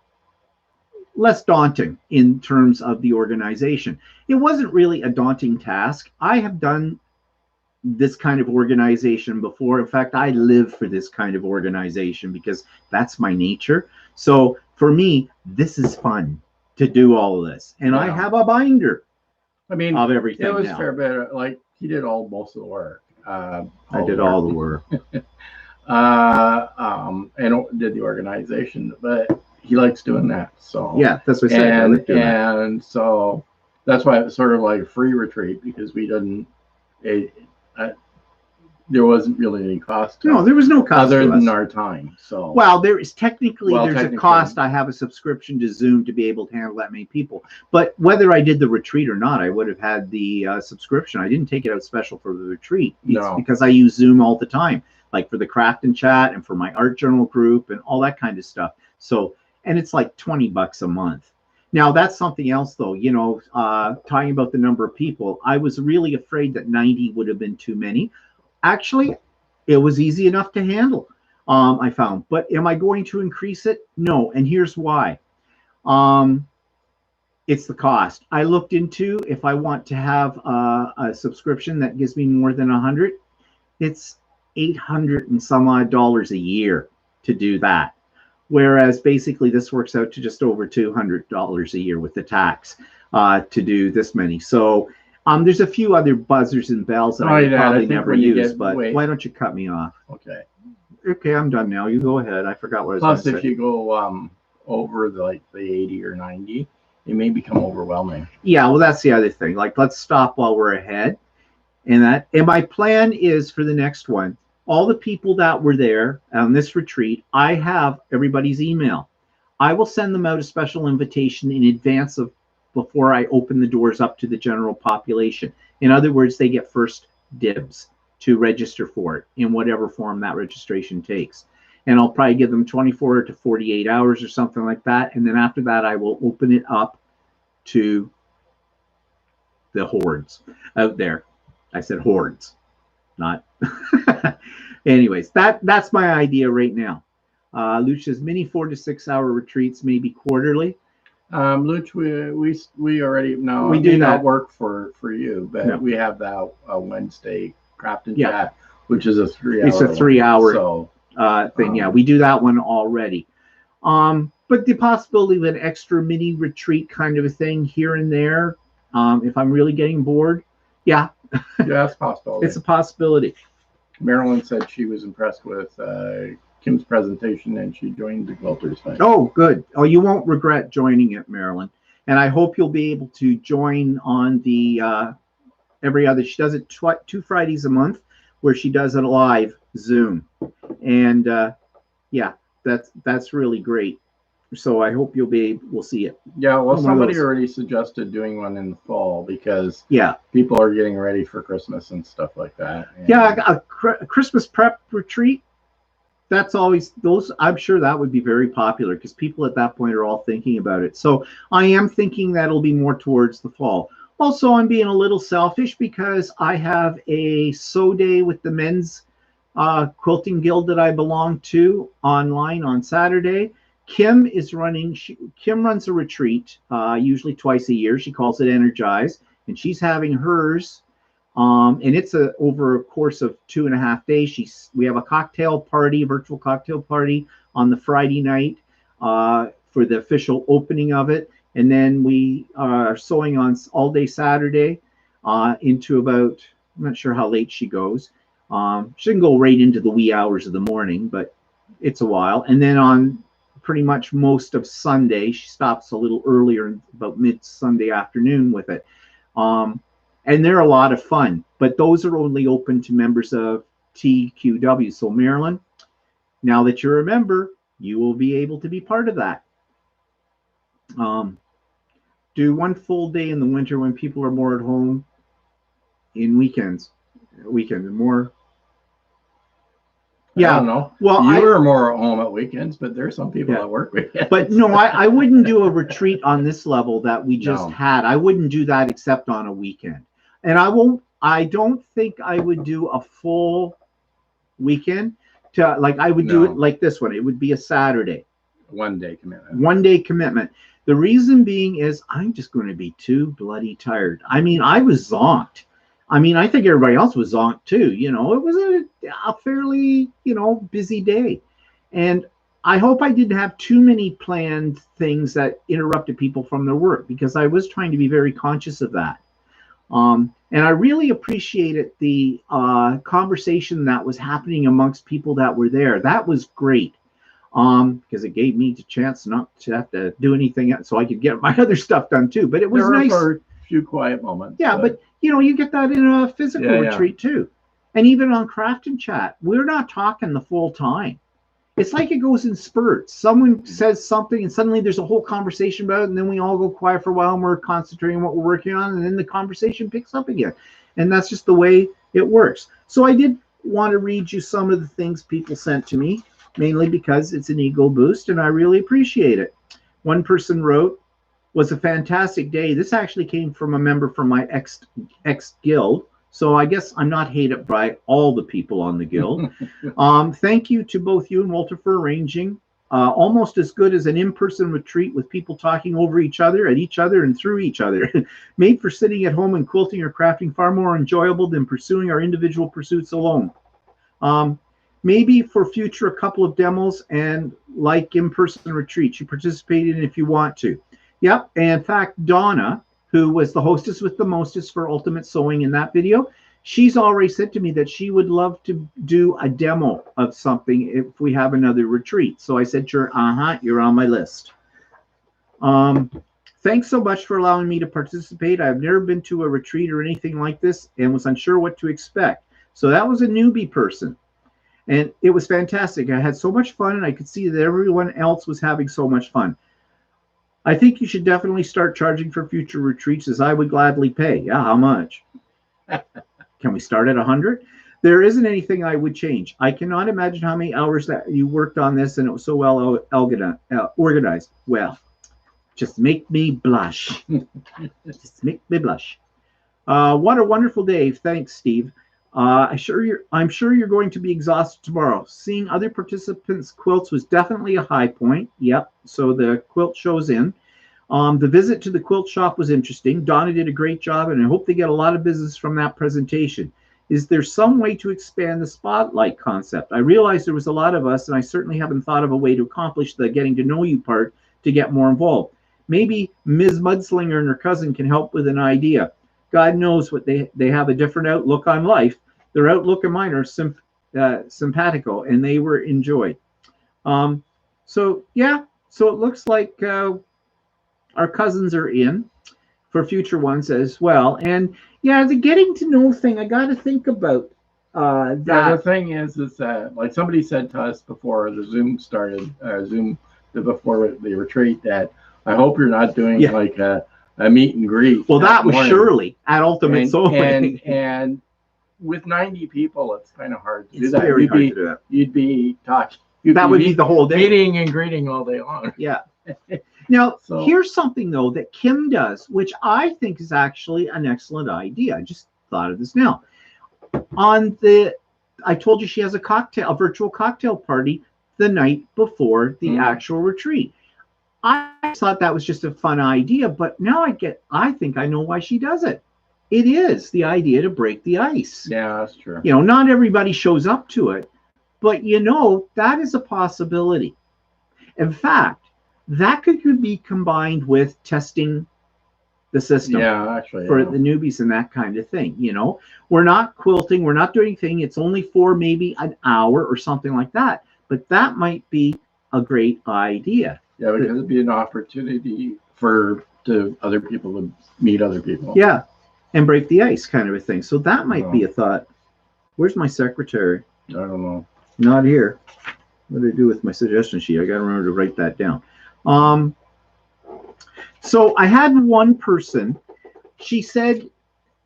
Speaker 1: less daunting in terms of the organization. It wasn't really a daunting task. I have done this kind of organization before. In fact, I live for this kind of organization because that's my nature. So for me, this is fun to do all of this. And I have a binder of everything.
Speaker 2: It was
Speaker 1: now.
Speaker 2: fair bit. Like he did most of the work.
Speaker 1: I did all the work.
Speaker 2: And did the organization, but he likes doing that. So
Speaker 1: yeah, that's what I said.
Speaker 2: And so that's why it's sort of like a free retreat, because we didn't. There wasn't really any cost.
Speaker 1: No, there was no cost
Speaker 2: other than our time. So
Speaker 1: well, there is technically a cost. I have a subscription to Zoom to be able to handle that many people. But whether I did the retreat or not, I would have had the subscription. I didn't take it out special for the retreat. It's because I use Zoom all the time, like for the craft and chat and for my art journal group and all that kind of stuff. So, and it's like $20 a month. Now, that's something else, though, you know, talking about the number of people, I was really afraid that 90 would have been too many. Actually, it was easy enough to handle, I found. But am I going to increase it? No. And here's why. It's the cost. I looked into if I want to have a subscription that gives me more than 100, it's $800 and some odd a year to do that. Whereas basically this works out to just over $200 a year with the tax to do this many. So there's a few other buzzers and bells that I probably never use, but why don't you cut me off?
Speaker 2: Okay.
Speaker 1: Okay, I'm done now. You go ahead. I forgot what I was
Speaker 2: going to
Speaker 1: say.
Speaker 2: Plus, if you go over the 80 or 90, it may become overwhelming.
Speaker 1: Yeah, well, that's the other thing. Like, let's stop while we're ahead. And my plan is for the next one, all the people that were there on this retreat, I have everybody's email. I will send them out a special invitation in advance of before I open the doors up to the general population. In other words, they get first dibs to register for it in whatever form that registration takes. And I'll probably give them 24 to 48 hours or something like that. And then after that, I will open it up to the hordes out there. I said hordes, not. Anyways, that's my idea right now. Lucia's mini 4 to 6 hour retreats, maybe quarterly.
Speaker 2: Luch, we already know we do not work for you, but we have that Wednesday craft and chat, which is a 3 hour.
Speaker 1: It's a 3 hour thing. Yeah, we do that one already. But the possibility of an extra mini retreat kind of a thing here and there, if I'm really getting bored, yeah,
Speaker 2: it's a possibility.
Speaker 1: It's a possibility.
Speaker 2: Marilyn said she was impressed with Kim's presentation and she joined the Quilters thing.
Speaker 1: Oh, good. Oh, you won't regret joining it, Marilyn. And I hope you'll be able to join on the every other. She does it 2 Fridays a month, where she does it live Zoom, and yeah, that's really great. So I hope we'll see it.
Speaker 2: Yeah, well, somebody already suggested doing one in the fall because people are getting ready for Christmas and stuff like that. And
Speaker 1: a Christmas prep retreat. That's always those. I'm sure that would be very popular because people at that point are all thinking about it. So I am thinking that'll be more towards the fall. Also, I'm being a little selfish because I have a sew day with the men's quilting guild that I belong to online on Saturday. Kim is running. Kim runs a retreat usually twice a year. She calls it Energize, and she's having hers. And it's over a course of 2.5 days. We have a cocktail party, virtual cocktail party on the Friday night for the official opening of it. And then we are sewing on all day Saturday into about, I'm not sure how late she goes. She can go right into the wee hours of the morning, but it's a while. And then on pretty much most of Sunday, she stops a little earlier, about mid-Sunday afternoon with it. And they're a lot of fun, but those are only open to members of TQW. So Marilyn, now that you're a member, you will be able to be part of that. Do one full day in the winter when people are more at home in weekends. More.
Speaker 2: I don't know.
Speaker 1: Well,
Speaker 2: you are more at home at weekends, but there's some people that work weekends.
Speaker 1: But no, I wouldn't do a retreat on this level that we just had. I wouldn't do that except on a weekend. And I don't think I would do a full weekend I would do it like this one. It would be a Saturday.
Speaker 2: 1 day commitment.
Speaker 1: 1 day commitment. The reason being is I'm just going to be too bloody tired. I mean, I was zonked. I mean, I think everybody else was zonked too. You know, it was a fairly, busy day. And I hope I didn't have too many planned things that interrupted people from their work, because I was trying to be very conscious of that. And I really appreciated the conversation that was happening amongst people that were there. That was great. Because it gave me the chance not to have to do anything else, so I could get my other stuff done too. But it was nice.
Speaker 2: There were a few quiet moments.
Speaker 1: Yeah, but you get that in a physical retreat too. And even on Craft and Chat, we're not talking the full time. It's like it goes in spurts. Someone says something and suddenly there's a whole conversation about it, and then we all go quiet for a while and we're concentrating on what we're working on, and then the conversation picks up again. And that's just the way it works. So I did want to read you some of the things people sent to me, mainly because it's an ego boost and I really appreciate it. One person wrote, "Was a fantastic day. This actually came from a member from my ex guild. So I guess I'm not hated by all the people on the guild. Thank you to both you and Walter for arranging. Almost as good as an in-person retreat with people talking over each other, at each other, and through each other. Made for sitting at home and quilting or crafting, far more enjoyable than pursuing our individual pursuits alone. Maybe for future, a couple of demos and like in-person retreats. You participate in if you want to." Yep. And in fact, Donna, who was the hostess with the mostest for Ultimate Sewing in that video, she's already said to me that she would love to do a demo of something if we have another retreat. So I said to her, you're on my list. Thanks so much for allowing me to participate. I've never been to a retreat or anything like this and was unsure what to expect. So that was a newbie person. And it was fantastic. I had so much fun, and I could see that everyone else was having so much fun. I think you should definitely start charging for future retreats, as I would gladly pay. Yeah, how much? Can we start at 100? There isn't anything I would change. I cannot imagine how many hours that you worked on this, and it was so well organized. Well, just make me blush. Just make me blush. What a wonderful day. Thanks, Steve. I'm sure you're going to be exhausted tomorrow. Seeing other participants' quilts was definitely a high point. Yep. So the quilt shows in. The visit to the quilt shop was interesting. Donna did a great job, and I hope they get a lot of business from that presentation. Is there some way to expand the spotlight concept? I realized there was a lot of us, and I certainly haven't thought of a way to accomplish the getting to know you part to get more involved. Maybe Ms. Mudslinger and her cousin can help with an idea. God knows what they have a different outlook on life. Their outlook and mine are simpatico, and they were enjoyed. So it looks like our cousins are in for future ones as well. And yeah, the getting to know thing, I got to think about that.
Speaker 2: Yeah, the thing is that like somebody said to us before the Zoom started, before the retreat, that I hope you're not doing like a meet and greet.
Speaker 1: Well, that was Shirley at Ultimate Sewing.
Speaker 2: And with 90 people, it's kind of hard to do
Speaker 1: it's
Speaker 2: that.
Speaker 1: Very hard to do that.
Speaker 2: You'd be talking.
Speaker 1: That would be the whole day.
Speaker 2: Meeting and greeting all day long.
Speaker 1: Yeah. Now, here's something, though, that Kim does, which I think is actually an excellent idea. I just thought of this now. I told you she has a virtual cocktail party the night before the actual retreat. I thought that was just a fun idea, but now I think I know why she does it. It is the idea to break the ice.
Speaker 2: Yeah, that's true.
Speaker 1: Not everybody shows up to it, but that is a possibility. In fact, that could be combined with testing the system for the newbies and that kind of thing. We're not quilting, we're not doing anything. It's only for maybe an hour or something like that, but that might be a great idea.
Speaker 2: Yeah, because it'd be an opportunity for other people to meet other people.
Speaker 1: Yeah, and break the ice kind of a thing. So that might be a thought. Where's my secretary?
Speaker 2: I don't know.
Speaker 1: Not here. What did I do with my suggestion sheet? I got to remember to write that down. So I had one person. She said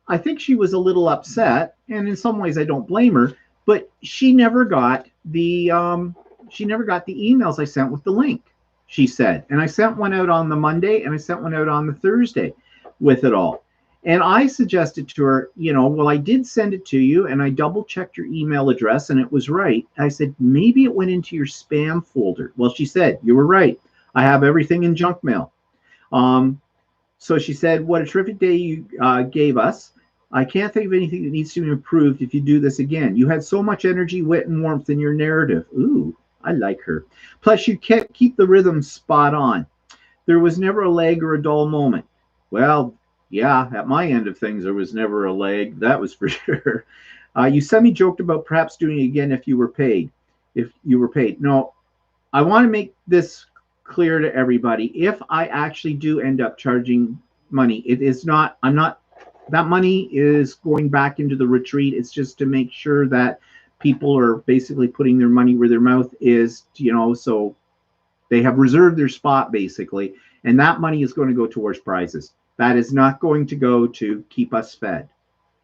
Speaker 1: I think she was a little upset, and in some ways I don't blame her. But she never got the emails I sent with the link. She said, and I sent one out on the Monday, and I sent one out on the Thursday with it all. And I suggested to her, well, I did send it to you, and I double checked your email address, and it was right. I said, maybe it went into your spam folder. Well, she said, you were right. I have everything in junk mail. So she said, what a terrific day you gave us. I can't think of anything that needs to be improved if you do this again. You had so much energy, wit, and warmth in your narrative. Ooh, I like her. Plus, you keep the rhythm spot on. There was never a lag or a dull moment. Well, yeah, at my end of things, there was never a lag. That was for sure. You semi-joked about perhaps doing it again if you were paid. If you were paid. No, I want to make this clear to everybody. If I actually do end up charging money, it is not, I'm not, that money is going back into the retreat. It's just to make sure that people are basically putting their money where their mouth is, so they have reserved their spot basically, and that money is going to go towards prizes. That is not going to go to keep us fed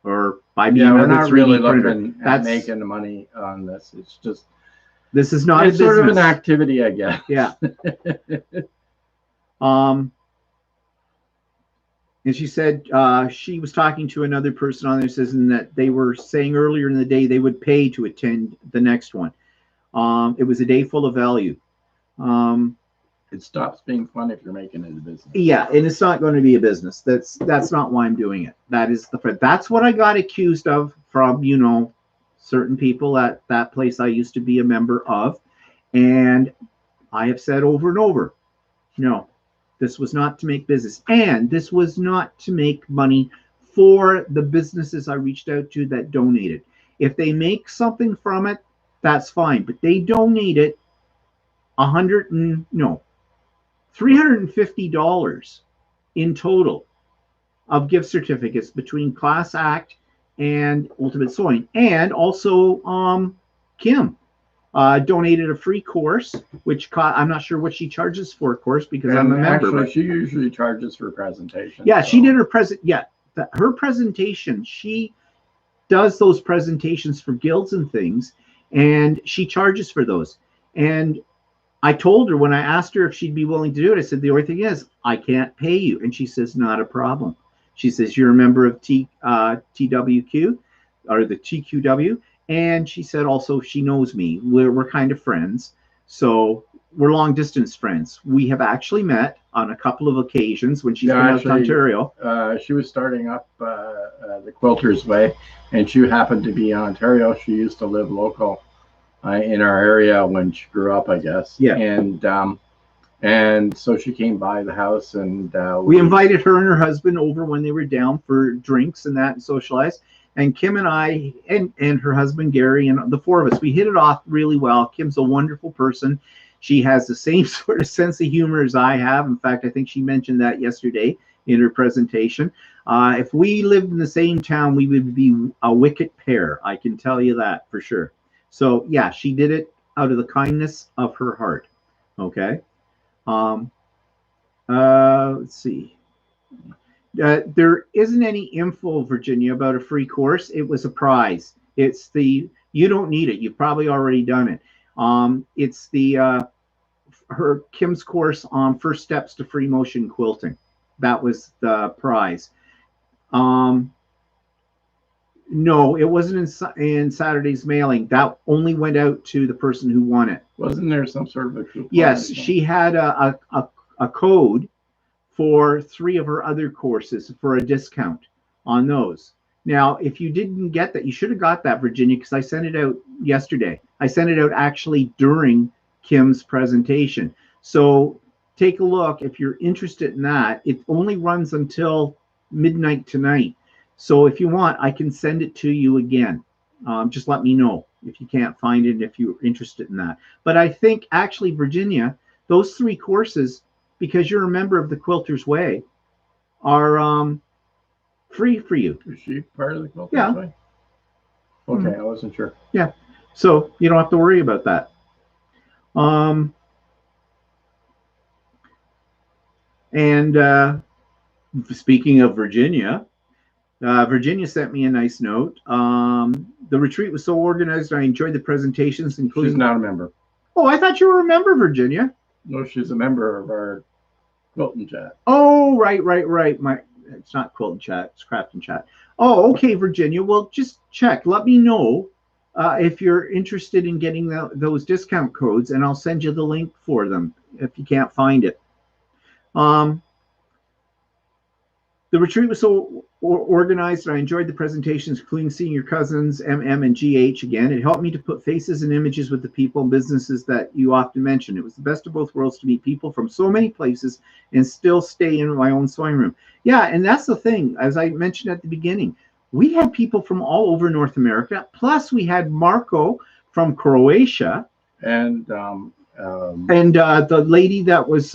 Speaker 1: or buy me another 3D
Speaker 2: we're not really
Speaker 1: printer.
Speaker 2: looking at making the money on this. It's just,
Speaker 1: this is not
Speaker 2: it's sort of an activity, I guess.
Speaker 1: Yeah. And she said she was talking to another person on this, and that they were saying earlier in the day they would pay to attend the next one. It was a day full of value.
Speaker 2: It stops being fun if you're making it a business.
Speaker 1: Yeah, and it's not going to be a business. That's not why I'm doing it. That's what I got accused of from certain people at that place I used to be a member of, and I have said over and over, no, this was not to make business, and this was not to make money for the businesses I reached out to that donated. If they make something from it, that's fine, but they donated $350 in total of gift certificates between Class Act and Ultimate Sewing. And also Kim donated a free course, which I'm not sure what she charges for a course because I'm a member.
Speaker 2: Actually, she usually charges for presentation.
Speaker 1: Yeah, so. She did her her presentation. She does those presentations for guilds and things, and she charges for those. And I told her when I asked her if she'd be willing to do it, I said, the only thing is I can't pay you. And she says, not a problem. She says, you're a member of TWQ or the TQW. And she said also she knows me. We're kind of friends. So we're long distance friends. We have actually met on a couple of occasions when she's been out to Ontario.
Speaker 2: She was starting up the Quilter's Way, and she happened to be in Ontario. She used to live local in our area when she grew up, I guess.
Speaker 1: Yeah.
Speaker 2: And so she came by the house, and
Speaker 1: we invited her and her husband over when they were down for drinks and that and socialized. And Kim and I and her husband Gary and the four of us, we hit it off really well. Kim's a wonderful person. She has the same sort of sense of humor as I have. In fact, I think she mentioned that yesterday in her presentation. If we lived in the same town, we would be a wicked pair. I can tell you that for sure. So yeah, she did it out of the kindness of her heart. Okay. Let's see. There isn't any info, Virginia, about a free course. It was a prize. It's you don't need it. You've probably already done it. It's her Kim's course on first steps to free motion quilting. That was the prize. No, it wasn't in Saturday's mailing. That only went out to the person who won it.
Speaker 2: Wasn't there some sort of a coupon?
Speaker 1: Yes, she had a code for 3 of her other courses for a discount on those. Now, if you didn't get that, you should have got that, Virginia, because I sent it out yesterday. I sent it out actually during Kim's presentation. So take a look if you're interested in that. It only runs until midnight tonight. So if you want, I can send it to you again. Just let me know if you can't find it, if you're interested in that. But I think actually, Virginia, those 3 courses, because you're a member of the Quilter's Way, are free for you.
Speaker 2: Is she part of the Quilter's Way? Okay, I wasn't sure.
Speaker 1: Yeah, so you don't have to worry about that. And speaking of Virginia, Virginia sent me a nice note. The retreat was so organized. I enjoyed the presentations, including.
Speaker 2: She's not a member.
Speaker 1: Oh, I thought you were a member, Virginia.
Speaker 2: No, she's a member of our Quilting Chat.
Speaker 1: Oh, right. It's not Quilting Chat. It's Crafting Chat. Oh, okay, Virginia. Well, just check. Let me know if you're interested in getting those discount codes, and I'll send you the link for them if you can't find it. The retreat was so organized, and I enjoyed the presentations, including seeing your cousins, MM and GH again. It helped me to put faces and images with the people and businesses that you often mention. It was the best of both worlds to meet people from so many places and still stay in my own sewing room. Yeah, and that's the thing, as I mentioned at the beginning, we had people from all over North America, plus we had Marco from Croatia.
Speaker 2: And
Speaker 1: the lady that was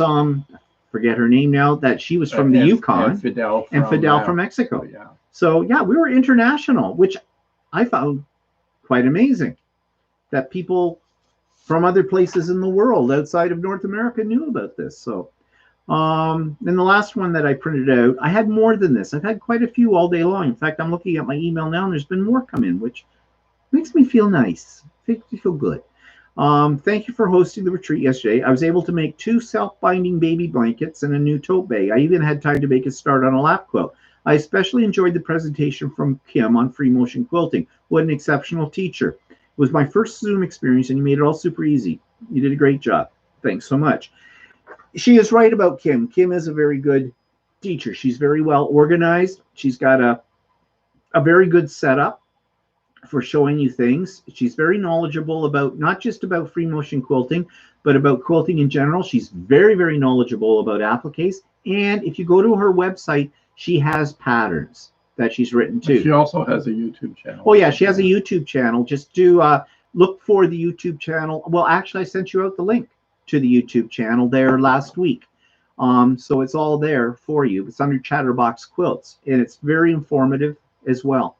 Speaker 1: forget her name now, that she was from the Yukon,
Speaker 2: and
Speaker 1: Fidel from Mexico.
Speaker 2: Yeah.
Speaker 1: So yeah, we were international, which I found quite amazing that people from other places in the world outside of North America knew about this. So and the last one that I printed out, I had more than this. I've had quite a few all day long. In fact, I'm looking at my email now and there's been more come in, which makes me feel nice. Makes me feel good. Thank you for hosting the retreat yesterday. I was able to make 2 self-binding baby blankets and a new tote bag. I even had time to make a start on a lap quilt. I especially enjoyed the presentation from Kim on free motion quilting. What an exceptional teacher. It was my first Zoom experience and you made it all super easy. You did a great job. Thanks so much. She is right about Kim. Kim is a very good teacher. She's very well organized. She's got a very good setup for showing you things. She's very knowledgeable about not just about free motion quilting, but about quilting in general. She's very, very knowledgeable about appliques. And if you go to her website, she has patterns that she's written too.
Speaker 2: She also has a YouTube channel.
Speaker 1: Oh yeah, she has a YouTube channel. Just do look for the YouTube channel. Well, actually, I sent you out the link to the YouTube channel there last week. So it's all there for you. It's under Chatterbox Quilts, and it's very informative as well.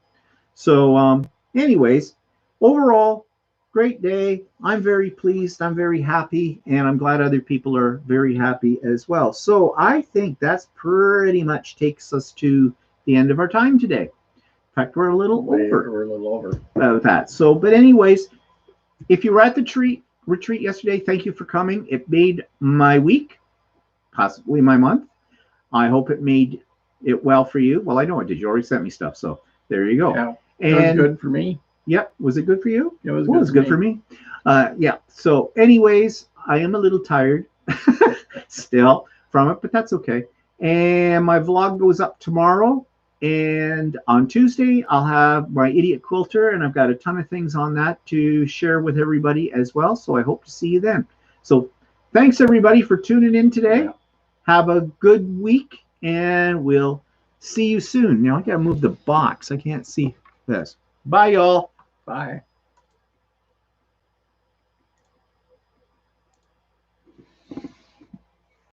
Speaker 1: So anyways, overall, great day. I'm very pleased. I'm very happy, and I'm glad other people are very happy as well. So I think that's pretty much takes us to the end of our time today. In fact, we're a little over.
Speaker 2: We're a little over
Speaker 1: about that. So, but anyways, if you were at the retreat yesterday, thank you for coming. It made my week, possibly my month. I hope it made it well for you. Well, I know it did. You already sent me stuff, so there you go.
Speaker 2: Yeah,
Speaker 1: and
Speaker 2: it was good for me.
Speaker 1: Yep. Was it good for you?
Speaker 2: It was.
Speaker 1: Well, it was good for me. Yeah. So, anyways, I am a little tired still from it, but that's okay. And my vlog goes up tomorrow. And on Tuesday, I'll have my Idiot Quilter, and I've got a ton of things on that to share with everybody as well. So I hope to see you then. So thanks, everybody, for tuning in today. Yeah. Have a good week, and we'll see you soon. Now, I got to move the box. I can't see this. Bye, y'all.
Speaker 2: Bye.